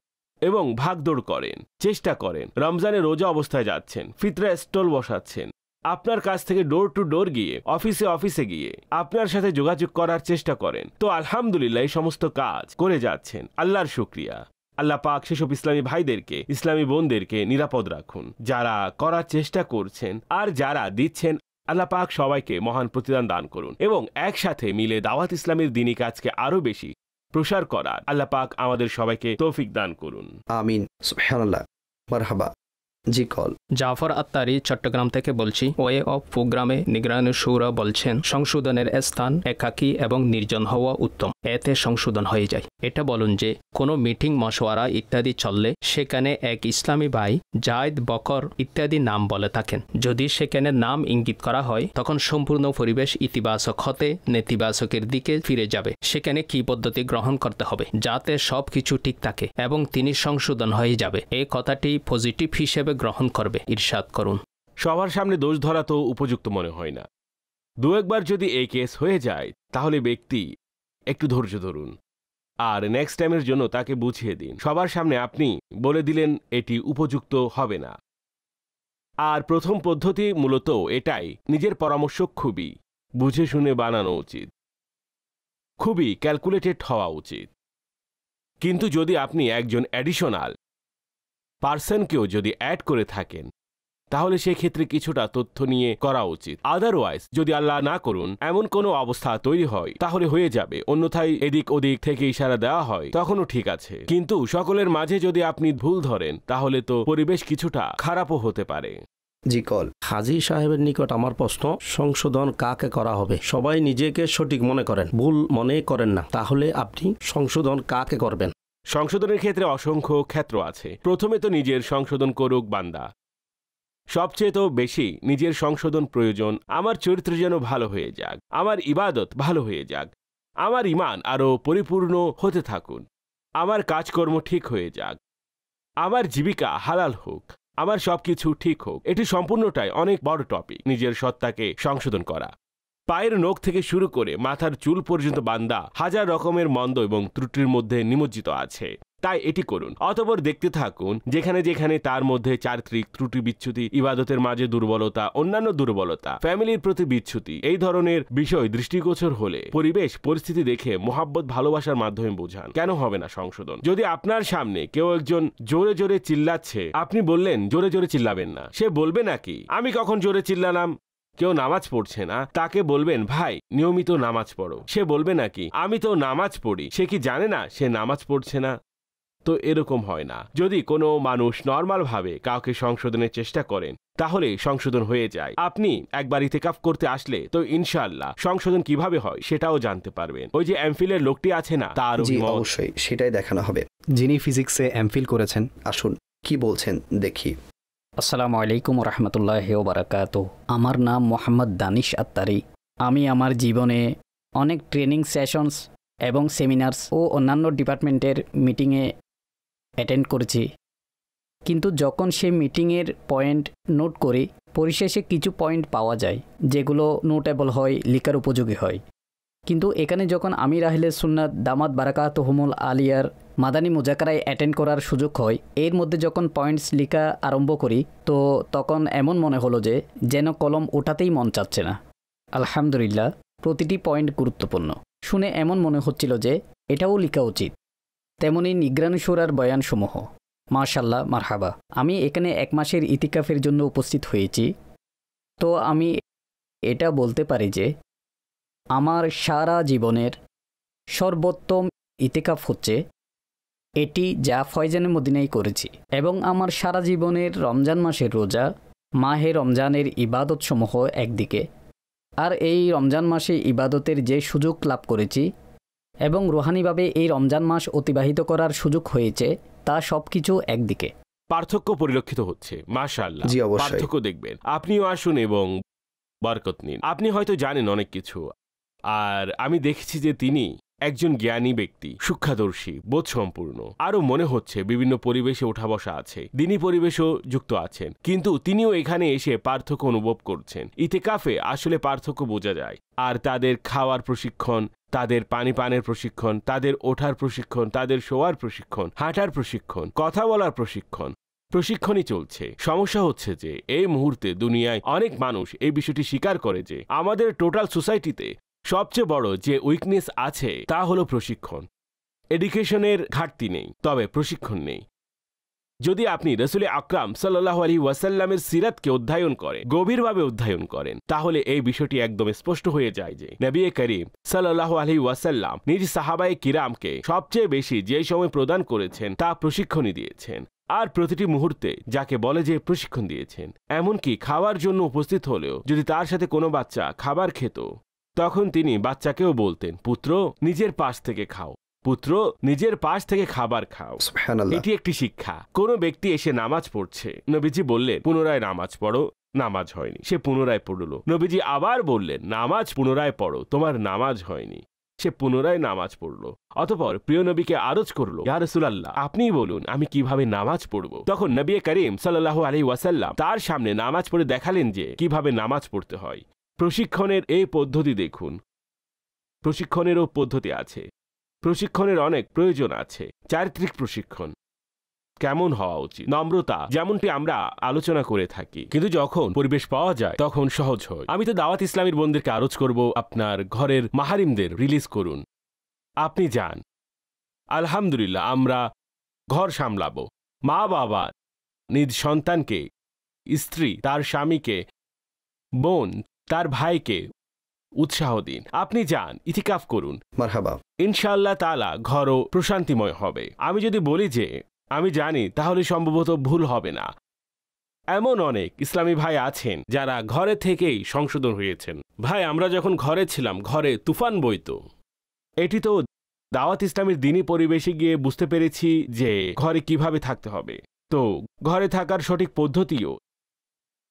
এবং ভাগদৌড় করেন, চেষ্টা করেন। রমজানে রোজা অবস্থায় যাচ্ছেন, ফিতরা স্টল বসাচ্ছেন, আপনার কাছ থেকে ডোর টু ডোর গিয়ে, অফিসে অফিসে গিয়ে আপনার সাথে যোগাযোগ করার চেষ্টা করেন। তো আলহামদুলিল্লাহ এই সমস্ত কাজ করে যাচ্ছেন, আল্লাহর শুকরিয়া। আল্লাহ পাক সেসব ইসলামী ভাইদেরকে, ইসলামী বোনদেরকে নিরাপদ রাখুন যারা করার চেষ্টা করছেন, আর যারা দিচ্ছেন। আল্লাহ পাক সবাইকে মহান প্রতিদান দান করুন, এবং একসাথে মিলে দাওয়াত ইসলামের দ্বীনি কাজকে আরো বেশি প্রসার করার আল্লাহ পাক আমাদের সবাইকে তৌফিক দান করুন। আমিন। সুবহানাল্লাহ। মারহাবা। জি কল। জাফর আত্তারি চট্টগ্রাম থেকে বলছি। ওয়ে অফ প্রোগ্রামে নিগরানি শুরা বলছেন সংশোধনের স্থান একাকী এবং নির্জন হওয়া উত্তম, এতে সংশোধন হয়ে যায়। এটা বলুন যে কোনো মিটিং, মশওয়ারা ইত্যাদি চললে সেখানে এক ইসলামী ভাই জায়দ বকর ইত্যাদি নাম বলে থাকেন। যদি সেখানে নাম ইঙ্গিত করা হয় তখন সম্পূর্ণ পরিবেশ ইতিবাচক হতে নেতিবাচকের দিকে ফিরে যাবে। সেখানে কি পদ্ধতি গ্রহণ করতে হবে যাতে সব কিছু ঠিক থাকে এবং তিনি সংশোধন হয়ে যাবে, এই কথাটি পজিটিভ হিসেবে গ্রহণ করবে, ইরশাদ করুন। সবার সামনে দোষ ধরা তো উপযুক্ত মনে হয় না। দু একবার যদি এই কেস হয়ে যায় তাহলে ব্যক্তি একটু ধৈর্য ধরুন, আর নেক্সট টাইমের জন্য তাকে বুঝিয়ে দিন। সবার সামনে আপনি বলে দিলেন এটি উপযুক্ত হবে না। আর প্রথম পদ্ধতি মূলত এটাই, নিজের পরামর্শ খুবই বুঝে শুনে বানানো উচিত, খুবই ক্যালকুলেটেড হওয়া উচিত। কিন্তু যদি আপনি একজন অ্যাডিশনাল পার্সনকেও যদি অ্যাড করে থাকেন তাহলে সেক্ষেত্রে কিছুটা তথ্য নিয়ে করা উচিত। আদারওয়াইজ যদি আল্লাহ না করুন এমন কোনো অবস্থা তৈরি হয় তাহলে হয়ে যাবে, অন্যথায় এদিক ওদিক থেকে ইশারা দেওয়া হয় তখনও ঠিক আছে। কিন্তু সকলের মাঝে যদি আপনি ভুল ধরেন তাহলে তো পরিবেশ কিছুটা খারাপও হতে পারে। জি কল। হাজী সাহেবের নিকট আমার প্রশ্ন, সংশোধন কাকে করা হবে? সবাই নিজেকে সঠিক মনে করেন, ভুল মনে করেন না, তাহলে আপনি সংশোধন কাকে করবেন? সংশোধনের ক্ষেত্রে অসংখ্য ক্ষেত্র আছে। প্রথমে তো নিজের সংশোধন করুক বান্দা। সবচেয়ে তো বেশি নিজের সংশোধন প্রয়োজন। আমার চরিত্র যেন ভালো হয়ে যাক, আমার ইবাদত ভালো হয়ে যাক, আমার ঈমান আরও পরিপূর্ণ হতে থাকুন, আমার কাজকর্ম ঠিক হয়ে যাক, আমার জীবিকা হালাল হোক, আমার সবকিছু ঠিক হোক। এটি সম্পূর্ণটাই অনেক বড় টপিক, নিজের সত্তাকে সংশোধন করা। পায়ের নখ থেকে শুরু করে মাথার চুল পর্যন্ত বান্দা হাজার রকমের মন্দ এবং ত্রুটির মধ্যে নিমজ্জিত আছে। তাই এটি করুন, অতঃপর দেখতে থাকুন যেখানে যেখানে তার মধ্যে চারিত্রিক ত্রুটি, বিচ্যুতি, ইবাদতের মাঝে দুর্বলতা, অন্যান্য দুর্বলতা, ফ্যামিলির প্রতি বিচ্যুতি, এই ধরনের বিষয় দৃষ্টিগোচর হলে পরিবেশ পরিস্থিতি দেখে মোহাব্বত ভালোবাসার মাধ্যমে বোঝান। কেন হবে না সংশোধন? যদি আপনার সামনে কেউ একজন জোরে জোরে চিল্লাচ্ছে, আপনি বললেন জোরে জোরে চিল্লাবেন না, সে বলবে নাকি আমি কখন জোরে চিল্লালাম? কেউ নামাজ পড়ছে না, তাকে বলবেন ভাই নিয়মিত নামাজ পড়ো, সে বলবে নাকি আমি তো নামাজ পড়ি, সে কি জানে না সে নামাজ পড়ছে না? তো এরকম হয় না। যদি কোনো মানুষ নর্মালভাবে কাউকে সংশোধনের চেষ্টা করেন তাহলে সংশোধন হয়ে যায়। আপনি একবার ইতিকাফ করতে আসলে তো ইনশাআল্লাহ সংশোধন কিভাবে হয় সেটাও জানতে পারবেন। ওই যে এমফিলের লোকটি আছে না, তার অবশ্যই সেটাই দেখানো হবে। যিনি ফিজিক্সে এমফিল করেছেন, আসুন কি বলছেন দেখি। আসসালামু আলাইকুম রহমতুল্লাহ বারাকাতু। আমার নাম মোহাম্মদ দানিশ আত্তারি। আমি আমার জীবনে অনেক ট্রেনিং সেশনস এবং সেমিনার্স ও অন্যান্য ডিপার্টমেন্টের মিটিংয়ে অ্যাটেন্ড করেছি, কিন্তু যখন সে মিটিংয়ের পয়েন্ট নোট করি পরিশেষে কিছু পয়েন্ট পাওয়া যায় যেগুলো নোটেবল হয়, লিখার উপযোগী হয়। কিন্তু এখানে যখন আমি রাহিলে সুন্নাত দামাত বারাকাতুহুমুল আলিয়ার মাদানী মুজাকারায় অ্যাটেন্ড করার সুযোগ হয়, এর মধ্যে যখন পয়েন্টস লেখা আরম্ভ করি তো তখন এমন মনে হলো যে যেন কলম ওঠাতেই মন চাচ্ছে না। আলহামদুলিল্লাহ, প্রতিটি পয়েন্ট গুরুত্বপূর্ণ। শুনে এমন মনে হচ্ছিল যে এটাও লেখা উচিত। তেমনি নিগরান সূরার বয়ানসমূহ, মাশাল্লাহ, মারহাবা। আমি এখানে 1 মাসের ইতিকাফের জন্য উপস্থিত হয়েছি, তো আমি এটা বলতে পারি যে আমার সারা জীবনের সর্বোত্তম ইতিকাফ হচ্ছে এটি, যা ফয়জানে মদিনায় করেছি। এবং আমার সারা জীবনের রমজান মাসের রোজা, মাহে রমজানের ইবাদতসমূহ একদিকে, আর এই রমজান মাসে ইবাদতের যে সুযোগ লাভ করেছি এবং রুহানিভাবে এই রমজান মাস অতিবাহিত করার সুযোগ হয়েছে, তা সব কিছু একদিকে। পার্থক্য পরিলক্ষিত হচ্ছে। মাশাআল্লাহ, জি অবশ্যই পার্থক্য দেখবেন। আপনিও আসুন এবং বরকত নিন। আপনি হয়তো জানেন অনেক কিছু, আর আমি দেখেছি যে তিনি একজন জ্ঞানী ব্যক্তি, সূক্ষ্মদর্শী, বোধসম্পূর্ণ। আরও মনে হচ্ছে বিভিন্ন পরিবেশে ওঠা বসা আছে, দিনী পরিবেশও যুক্ত আছেন, কিন্তু তিনিও এখানে এসে পার্থক্য অনুভব করছেন। ইতিকাফে আসলে পার্থক্য বোঝা যায়। আর তাদের খাওয়ার প্রশিক্ষণ, তাদের পানি পানের প্রশিক্ষণ, তাদের ওঠার প্রশিক্ষণ, তাদের শোয়ার প্রশিক্ষণ, হাঁটার প্রশিক্ষণ, কথা বলার প্রশিক্ষণই চলছে। সমস্যা হচ্ছে যে এই মুহূর্তে দুনিয়ায় অনেক মানুষ এই বিষয়টি স্বীকার করে যে আমাদের টোটাল সোসাইটিতে সবচেয়ে বড় যে উইকনেস আছে তা হলো প্রশিক্ষণ। এডুকেশনের ঘাটতি নেই, তবে প্রশিক্ষণ নেই। যদি আপনি রাসূল আকরাম সাল্লাল্লাহু আলাইহি ওয়াসাল্লামের সিরাতকে অধ্যয়ন করেন, গভীরভাবে অধ্যয়ন করেন, তাহলে এই বিষয়টি একদম স্পষ্ট হয়ে যায় যে নবী করিম সাল্লাল্লাহু আলাইহি ওয়াসাল্লাম নিজ সাহাবায়ে কিরামকে সবচেয়ে বেশি যে সময় প্রদান করেছেন তা প্রশিক্ষণই দিয়েছেন। আর প্রতিটি মুহূর্তে যাকে বলে যে প্রশিক্ষণ দিয়েছেন। এমনকি খাওয়ার জন্য উপস্থিত হলেও যদি তার সাথে কোনো বাচ্চা খাবার খেত, তখন তিনি বাচ্চাকেও বলতেন, পুত্র নিজের পাশ থেকে খাও, পুত্র নিজের পাশ থেকে খাবার খাও। এটি একটি শিক্ষা। কোনো ব্যক্তি এসে নামাজ পড়ছে, নবীজি বললেন পুনরায় নামাজ পড়ো, নামাজ হয়নি, সে পুনরায় পড়ল। নবীজি আবার বললেন নামাজ পুনরায় পড়ো, তোমার নামাজ হয়নি, সে পুনরায় নামাজ পড়ল। অতঃপর প্রিয় নবীকে আরজ করল, ইয়া রাসূলুল্লাহ, আপনিই বলুন আমি কিভাবে নামাজ পড়ব। তখন নবী করিম সাল্লাল্লাহু আলাইহি ওয়াসাল্লাম তার সামনে নামাজ পড়ে দেখালেন যে কিভাবে নামাজ পড়তে হয়। প্রশিক্ষণের এই পদ্ধতি দেখুন। প্রশিক্ষণেরও পদ্ধতি আছে, প্রশিক্ষণের অনেক প্রয়োজন আছে। চারিত্রিক প্রশিক্ষণ কেমন হওয়া উচিত, নম্রতা, যেমনটি আমরা আলোচনা করে থাকি, কিন্তু যখন পরিবেশ পাওয়া যায় তখন সহজ হয়। আমি তো দাওয়াত ইসলামীর বোনদেরকে আরজ করব, আপনার ঘরের মাহারিমদের রিলিজ করুন, আপনি যান। আলহামদুলিল্লাহ, আমরা ঘর সামলাবো। মা বাবা নিজ সন্তানকে, স্ত্রী তার স্বামীকে, বোন তার ভাইকে উৎসাহ দিন। আপনি যান, ইতিকাফ করুন, মারহাবা। ইনশাআল্লাহ তাআলা ঘরও প্রশান্তিময় হবে। আমি যদি বলি যে আমি জানি, তাহলে সম্ভবত ভুল হবে না। এমন অনেক ইসলামী ভাই আছেন যারা ঘরে থেকেই সংশোধন হয়েছেন। ভাই, আমরা যখন ঘরে ছিলাম, ঘরে তুফান বইতো। এটি তো দাওয়াত ইসলামের দিনই পরিবেশে গিয়ে বুঝতে পেরেছি যে ঘরে কিভাবে থাকতে হবে। তো ঘরে থাকার সঠিক পদ্ধতিও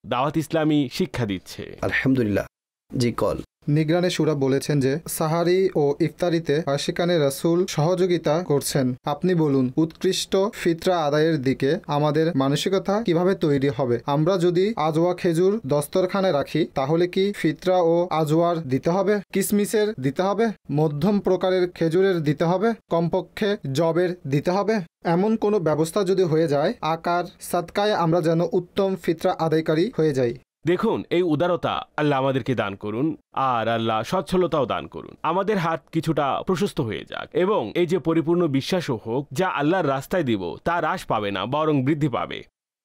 দাওয়াত ইসলামী শিক্ষা দিচ্ছে। আলহামদুলিল্লাহ। জি কল। নিগরানে শুরা বলেছেন যে সাহারি ও ইফতারিতে আশিকানে রাসূল সহযোগিতা করছেন। আপনি বলুন, উৎকৃষ্ট ফিতরা আদায়ের দিকে আমাদের মানসিকতা কিভাবে তৈরি হবে? আমরা যদি আজওয়া খেজুর দস্তরখানে রাখি তাহলে কি ফিতরা ও আজওয়ার দিতে হবে, কিসমিসের দিতে হবে, মধ্যম প্রকারের খেজুরের দিতে হবে, কমপক্ষে জবের দিতে হবে? এমন কোনো ব্যবস্থা যদি হয়ে যায়, আকার সাদকায় আমরা যেন উত্তম ফিতরা আদায়কারী হয়ে যাই। দেখুন, এই উদারতা আল্লাহ আমাদেরকে দান করুন, আর আল্লাহ সচ্ছলতাও দান করুন। আমাদের হাত কিছুটা প্রশস্ত হয়ে যাক, এবং এই যে পরিপূর্ণ বিশ্বাসও হোক, যা আল্লাহর রাস্তায় দিব তা হ্রাস পাবে না, বরং বৃদ্ধি পাবে।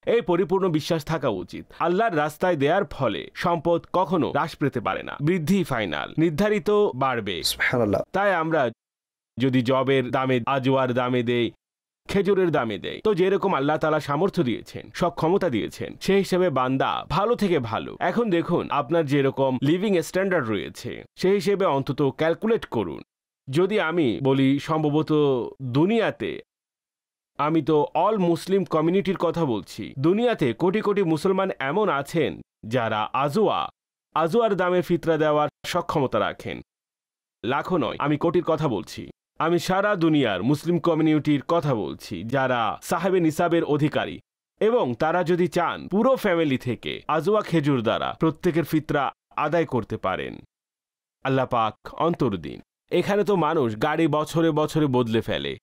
এই পরিপূর্ণ বিশ্বাস থাকা উচিত। আল্লাহর রাস্তায় দেওয়ার ফলে সম্পদ কখনো হ্রাস পেতে পারে না, বৃদ্ধি ফাইনাল, নির্ধারিত বাড়বে। সুবহানাল্লাহ। তাই আমরা যদি জবের দামে, আজওয়ার দামে দেই, খেজুরের দামে দেয়, তো যেরকম আল্লাহ তাআলা সামর্থ্য দিয়েছেন, সব ক্ষমতা দিয়েছেন, সেই হিসেবে বান্দা ভালো থেকে ভালো। এখন দেখুন, আপনার যেরকম লিভিং স্ট্যান্ডার্ড রয়েছে, সেই হিসেবে অন্তত ক্যালকুলেট করুন। যদি আমি বলি, সম্ভবত দুনিয়াতে, আমি তো অল মুসলিম কমিউনিটির কথা বলছি, দুনিয়াতে কোটি কোটি মুসলমান এমন আছেন যারা আজওয়ার দামে ফিতরা দেওয়ার সক্ষমতা রাখেন। লাখো নয়, আমি কোটির কথা বলছি। আমি সারা দুনিয়ার মুসলিম কমিউনিটির কথা বলছি যারা সাহেবে নিসাবের অধিকারী, এবং তারা যদি চান পুরো ফ্যামিলি থেকে আজওয়া খেজুর দ্বারা প্রত্যেকের ফিতরা আদায় করতে পারেন। আল্লাহ পাক অন্তর দিন। এখানে তো মানুষ গাড়ি বছরে বছরে বদলে ফেলে,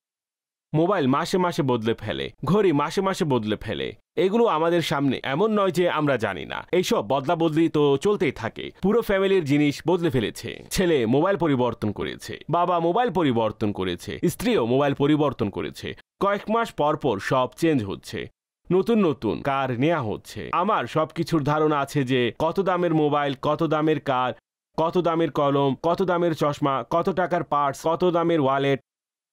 মোবাইল মাসে মাসে বদলে ফেলে, ঘড়ি মাসে মাসে বদলে ফেলে। এগুলো আমাদের সামনে এমন নয় যে আমরা জানি না। এইসব বদলা বদলি তো চলতেই থাকে। পুরো ফ্যামিলির জিনিস বদলে ফেলেছে। ছেলে মোবাইল পরিবর্তন করেছে, বাবা মোবাইল পরিবর্তন করেছে, স্ত্রীও মোবাইল পরিবর্তন করেছে। কয়েক মাস পর পর সব চেঞ্জ হচ্ছে, নতুন নতুন কার নেওয়া হচ্ছে। আমার সবকিছুর ধারণা আছে যে কত দামের মোবাইল, কত দামের কার, কত দামের কলম, কত দামের চশমা, কত টাকার পার্টস, কত দামের ওয়ালেট,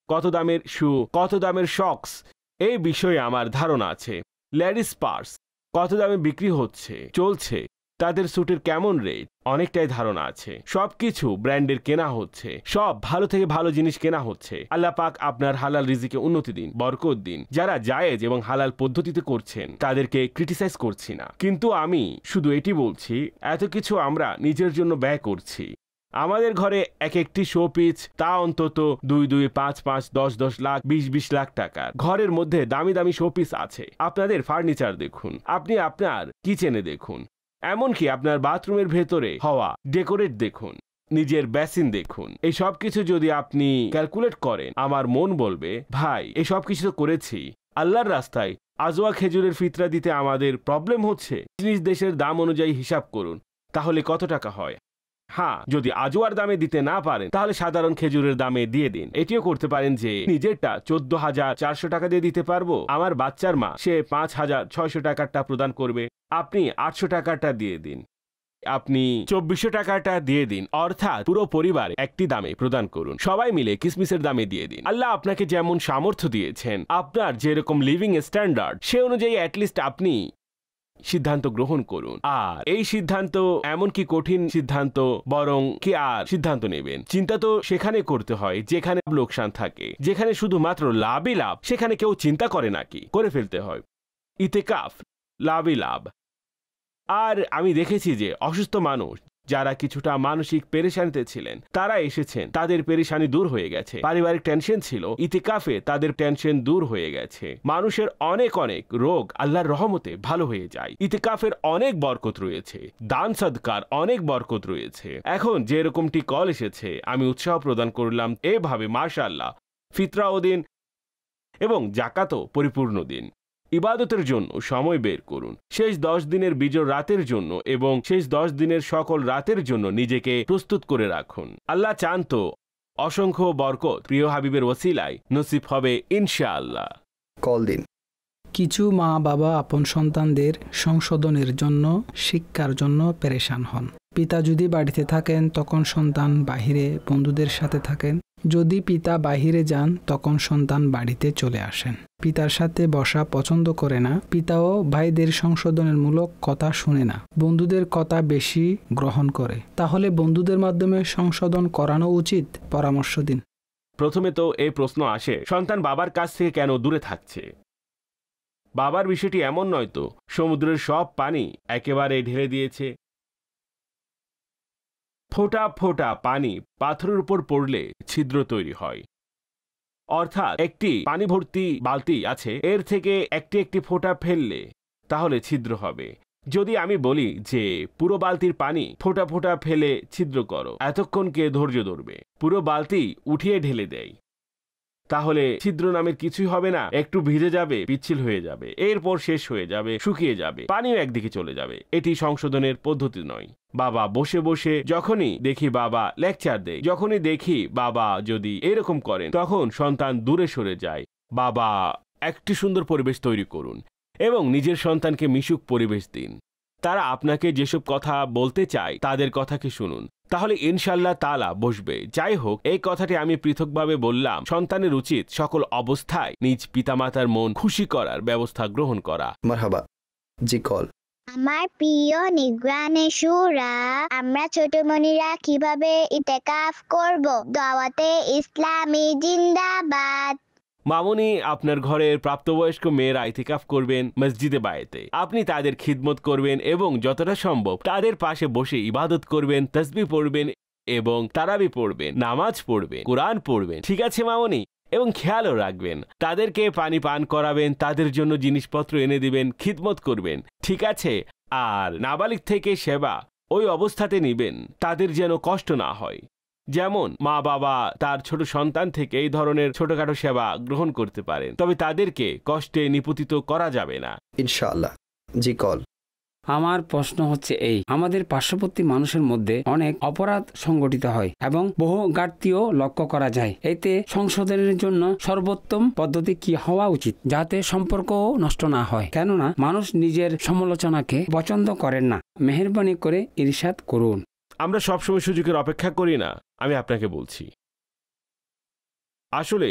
কত দামের শু, কত দামের শক্স, এই বিষয়ে আমার ধারণা আছে। লেডিস পার্স কত দামে বিক্রি হচ্ছে, চলছে, তাদের স্যুটের কেমন রেট, অনেকটাই ধারণা আছে। সবকিছু ব্র্যান্ডের কেনা হচ্ছে, সব ভালো থেকে ভালো জিনিস কেনা হচ্ছে। আল্লাহ পাক আপনার হালাল রিজিকে উন্নতি দিন, বরকত দিন। যারা জায়েজ এবং হালাল পদ্ধতিতে করছেন তাদেরকে ক্রিটিসাইজ করছি না, কিন্তু আমি শুধু এটি বলছি, এত কিছু আমরা নিজের জন্য ব্যয় করছি। আমাদের ঘরে এক একটি শো পিস, তা অন্তত 2, 5, 5, 10 লাখ, 20 লাখ টাকা। ঘরের মধ্যে দামি দামি শো পিস আছে। আপনাদের ফার্নিচার দেখুন, আপনি আপনার কিচেনে দেখুন, এমনকি আপনার বাথরুমের ভেতরে হওয়া ডেকোরেট দেখুন, নিজের বেসিন দেখুন। এই সব কিছু যদি আপনি ক্যালকুলেট করেন, আমার মন বলবে, ভাই এই সব কিছু তো করেছি, আল্লাহর রাস্তায় আজওয়া খেজুরের ফিতরা দিতে আমাদের প্রবলেম হচ্ছে। নিজ দেশের দাম অনুযায়ী হিসাব করুন, তাহলে কত টাকা হয়। হ্যাঁ, যদি আজওয়ার দামে দিতে না পারেন তাহলে সাধারণ খেজুরের দামে দিয়ে দিন। এটিও করতে পারেন যে নিজেরটা 14,400 টাকা দিয়ে দিতে পারবো, আমার বাচ্চার মা সে 5,600 টাকারটা প্রদান করবে, আপনি 800 টাকাটা দিয়ে দিন, আপনি 2400 টাকাটা দিয়ে দিন। অর্থাৎ পুরো পরিবার একটি দামে প্রদান করুন, সবাই মিলে কিসমিসের দামে দিয়ে দিন। আল্লাহ আপনাকে যেমন সামর্থ্য দিয়েছেন, আপনার যেরকম লিভিং স্ট্যান্ডার্ড, সে অনুযায়ী অ্যাটলিস্ট আপনি সিদ্ধান্ত গ্রহণ করুন। আর এই সিদ্ধান্ত এমন কি কঠিন সিদ্ধান্ত, বরং কি আর সিদ্ধান্ত নেবেন। চিন্তা তো সেখানে করতে হয় যেখানে লোকসান থাকে, যেখানে শুধুমাত্র লাভই লাভ, সেখানে কেউ চিন্তা করে নাকি, করে ফেলতে হয়। ইতেকাফ লাভই লাভ। আর আমি দেখেছি যে অসুস্থ মানুষ যারা কিছুটা মানসিক পেরেশানিতে ছিলেন, তারা এসেছেন, তাদের পেরেশানি দূর হয়ে গেছে। পারিবারিক টেনশন ছিল, ইতিকাফে তাদের টেনশন দূর হয়ে গেছে। মানুষের অনেক অনেক রোগ আল্লাহর রহমতে ভালো হয়ে যায়। ইতিকাফের অনেক বরকত রয়েছে, দান সদকার অনেক বরকত রয়েছে। এখন যে এরকমটি কল এসেছে, আমি উৎসাহ প্রদান করলাম এভাবে, মাশাআল্লাহ, ফিতরাও দিন এবং জাকাতও পরিপূর্ণ দিন। ইবাদতের জন্য সময় বের করুন। শেষ 10 দিনের বিজয় রাতের জন্য এবং শেষ 10 দিনের সকল রাতের জন্য নিজেকে প্রস্তুত করে রাখুন। আল্লাহ চান তো অসংখ্য বরকত প্রিয় হাবিবের ওসিলায় নসিব হবে ইনশাআল্লাহ। কল দিন। কিছু মা বাবা আপন সন্তানদের সংশোধনের জন্য, শিক্ষার জন্য পেরেশান হন। পিতা যদি বাড়িতে থাকেন তখন সন্তান বাহিরে বন্ধুদের সাথে থাকেন। যদি পিতা বাহিরে যান তখন সন্তান বাড়িতে চলে আসেন। পিতার সাথে বসা পছন্দ করে না। পিতাও ভাইদের সংশোধনের মূলক কথা শুনে না, বন্ধুদের কথা বেশি গ্রহণ করে। তাহলে বন্ধুদের মাধ্যমে সংশোধন করানো উচিত? পরামর্শ দিন। প্রথমে তো এই প্রশ্ন আসে, সন্তান বাবার কাছ থেকে কেন দূরে থাকছে? বাবার বিষয়টি এমন নয় তো সমুদ্রের সব পানি একেবারে ঢেলে দিয়েছে। ফোঁটা ফোঁটা পানি পাথরের উপর পড়লে ছিদ্র তৈরি হয়। অর্থাৎ একটি পানি ভর্তি বালতি আছে, এর থেকে একটি একটি ফোঁটা ফেললে তাহলে ছিদ্র হবে। যদি আমি বলি যে পুরো বালতির পানি ফোঁটা ফোঁটা ফেলে ছিদ্র করো, এতক্ষণ কে ধৈর্য ধরবে? পুরো বালতি উঠিয়ে ঢেলে দেয়, তাহলে ছিদ্র নামের কিছুই হবে না। একটু ভিজে যাবে, পিচ্ছিল হয়ে যাবে, এরপর শেষ হয়ে যাবে, শুকিয়ে যাবে, পানিও একদিকে চলে যাবে। এটি সংশোধনের পদ্ধতি নয়। বাবা বসে বসে যখনই দেখি বাবা লেকচার দেয়, যখনই দেখি বাবা যদি এরকম করেন, তখন সন্তান দূরে সরে যায়। বাবা একটি সুন্দর পরিবেশ তৈরি করুন এবং নিজের সন্তানকে মিশুক পরিবেশ দিন। তারা আপনাকে যেসব কথা বলতে চায় তাদের কথাকে শুনুন, তাহলে ইনশাল্লাহ তাআলা বসবে। যাই হোক, এই কথাটি আমি পৃথকভাবে বললাম। সন্তানের উচিত সকল অবস্থায় নিজ পিতামাতার মন খুশি করার ব্যবস্থা গ্রহণ করা। মারহাবা, জি কল। আমার প্রিয় নিগরানে শুরা, আমরা ছোটমণিরা কিভাবে ইতিকাফ করব? দাওয়াতে ইসলামী জিন্দাবাদ। মামুনি, আপনার ঘরের প্রাপ্তবয়স্ক মেয়েরা ইতিকাফ করবেন মসজিদে বায়েতে। আপনি তাদের খিদমত করবেন এবং যতটা সম্ভব তাদের পাশে বসে ইবাদত করবেন, তাসবিহ পড়বেন এবং তারাবি পড়বেন, নামাজ পড়বেন, কোরআন পড়বেন। ঠিক আছে মামুনি? এবং খেয়ালও রাখবেন, তাদেরকে পানি পান করাবেন, তাদের জন্য জিনিসপত্র এনে দিবেন, খিদমত করবেন। ঠিক আছে? আর নাবালিগ থেকে সেবা ওই অবস্থাতে নিবেন তাদের যেন কষ্ট না হয়। যেমন মা বাবা তার ছোট সন্তান থেকে এই ধরনের ছোটখাটো সেবা গ্রহণ করতে পারেন, তবে তাদেরকে কষ্টে নিপতিত করা যাবে না, ইনশাআল্লাহ। জি কল। আমার প্রশ্ন হচ্ছে এই, আমাদের পার্শ্ববর্তী মানুষের মধ্যে অনেক অপরাধ সংগঠিত হয় এবং বহু ঘাটতিও লক্ষ্য করা যায়। এতে সংশোধনের জন্য সর্বোত্তম পদ্ধতি কি হওয়া উচিত, যাতে সম্পর্কও নষ্ট না হয়? কেননা মানুষ নিজের সমালোচনাকে পছন্দ করেন না। মেহেরবানি করে ইরশাদ করুন। আমরা সবসময় সুযোগের অপেক্ষা করি না। আমি আপনাকে বলছি, আসলে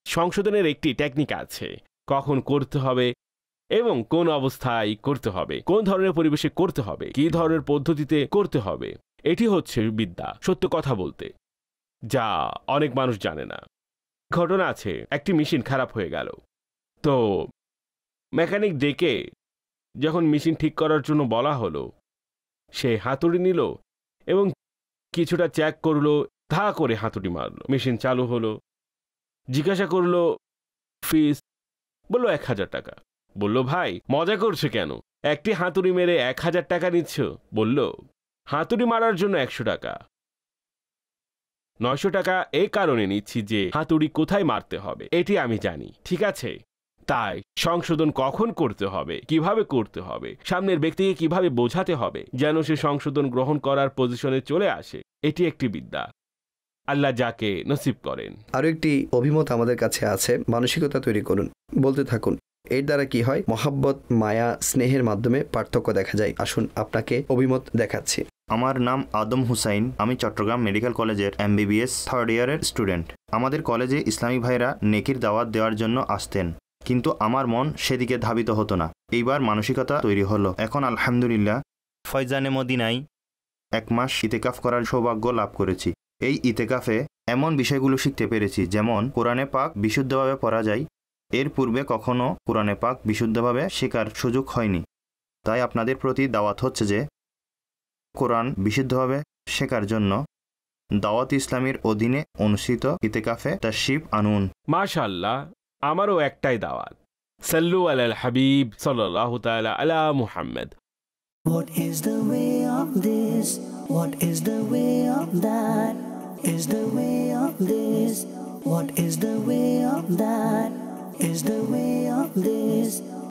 সংশোধনের একটি টেকনিক আছে, কখন করতে হবে এবং কোন অবস্থায় করতে হবে, কোন ধরনের পরিবেশে করতে হবে, কি ধরনের পদ্ধতিতে করতে হবে। এটি হচ্ছে বিদ্যা, সত্য কথা বলতে, যা অনেক মানুষ জানে না। ঘটনা আছে, একটি মেশিন খারাপ হয়ে গেল, তো মেকানিক ডেকে যখন মেশিন ঠিক করার জন্য বলা হলো, সে হাতুড়ি নিল এবং কিছুটা চেক করলো, ধা করে হাতুড়ি মারলো, মেশিন চালু হলো। জিজ্ঞাসা করলো ফিস, বললো 1000 টাকা। বলল, ভাই মজা করছো কেন? একটি হাতুড়ি মেরে 1000 টাকা নিচ্ছ? বলল, হাতুড়ি মারার জন্য 100 টাকা, 900 টাকা এই কারণে নিচ্ছি যে হাতুড়ি কোথায় মারতে হবে এটি আমি জানি। ঠিক আছে? তাই সংশোধন কখন করতে হবে, কিভাবে করতে হবে, সামনের ব্যক্তিকে কিভাবে বোঝাতে হবে যেন সে সংশোধন গ্রহণ করার পজিশনে চলে আসে, এটি একটি বিদ্যা। আল্লাহ যাকে নসিব করেন। আরও একটি অভিমত আমাদের কাছে আছে, মানসিকতা তৈরি করুন, বলতে থাকুন। এর দ্বারা কি হয়? মহাব্বত, মায়া, স্নেহের মাধ্যমে পার্থক্য দেখা যায়। আসুন আপনাকে অভিমত দেখাচ্ছি। আমার নাম আদম হুসাইন। আমি চট্টগ্রাম মেডিকেল কলেজের MBBS 3rd ইয়ারের স্টুডেন্ট। আমাদের কলেজে ইসলামী ভাইরা নেকির দাওয়াত দেওয়ার জন্য আসতেন, কিন্তু আমার মন সেদিকে ধাবিত হতো না। এইবার মানসিকতা তৈরি হলো। এখন আলহামদুলিল্লাহ ফয়জানে মদিনায় 1 মাস ইতেকাফ করার সৌভাগ্য লাভ করেছি। এই ইতেকাফে এমন বিষয়গুলো শিখতে পেরেছি, যেমন কোরআনে পাক বিশুদ্ধভাবে পড়া যায়। এর পূর্বে কখনো কোরআনে পাক বিশুদ্ধভাবে শেখার সুযোগ হয়নি। তাই আপনাদের প্রতি দাওয়াত হচ্ছে যে কোরআন বিশুদ্ধভাবে শেখার জন্য দাওয়াত ইসলামীর অধীনে অনুষ্ঠিত ইতেকাফে তাশরিফ আনুন। মাশাআল্লাহ, আমারও একটাই দাওয়াত, সাল্লু আলাল হাবিব সাল্লাল্লাহু তাআলা আলা Muhammad. What is the way of this? What is the way of that? Is the way of this? What is the way of that? Is the way of this?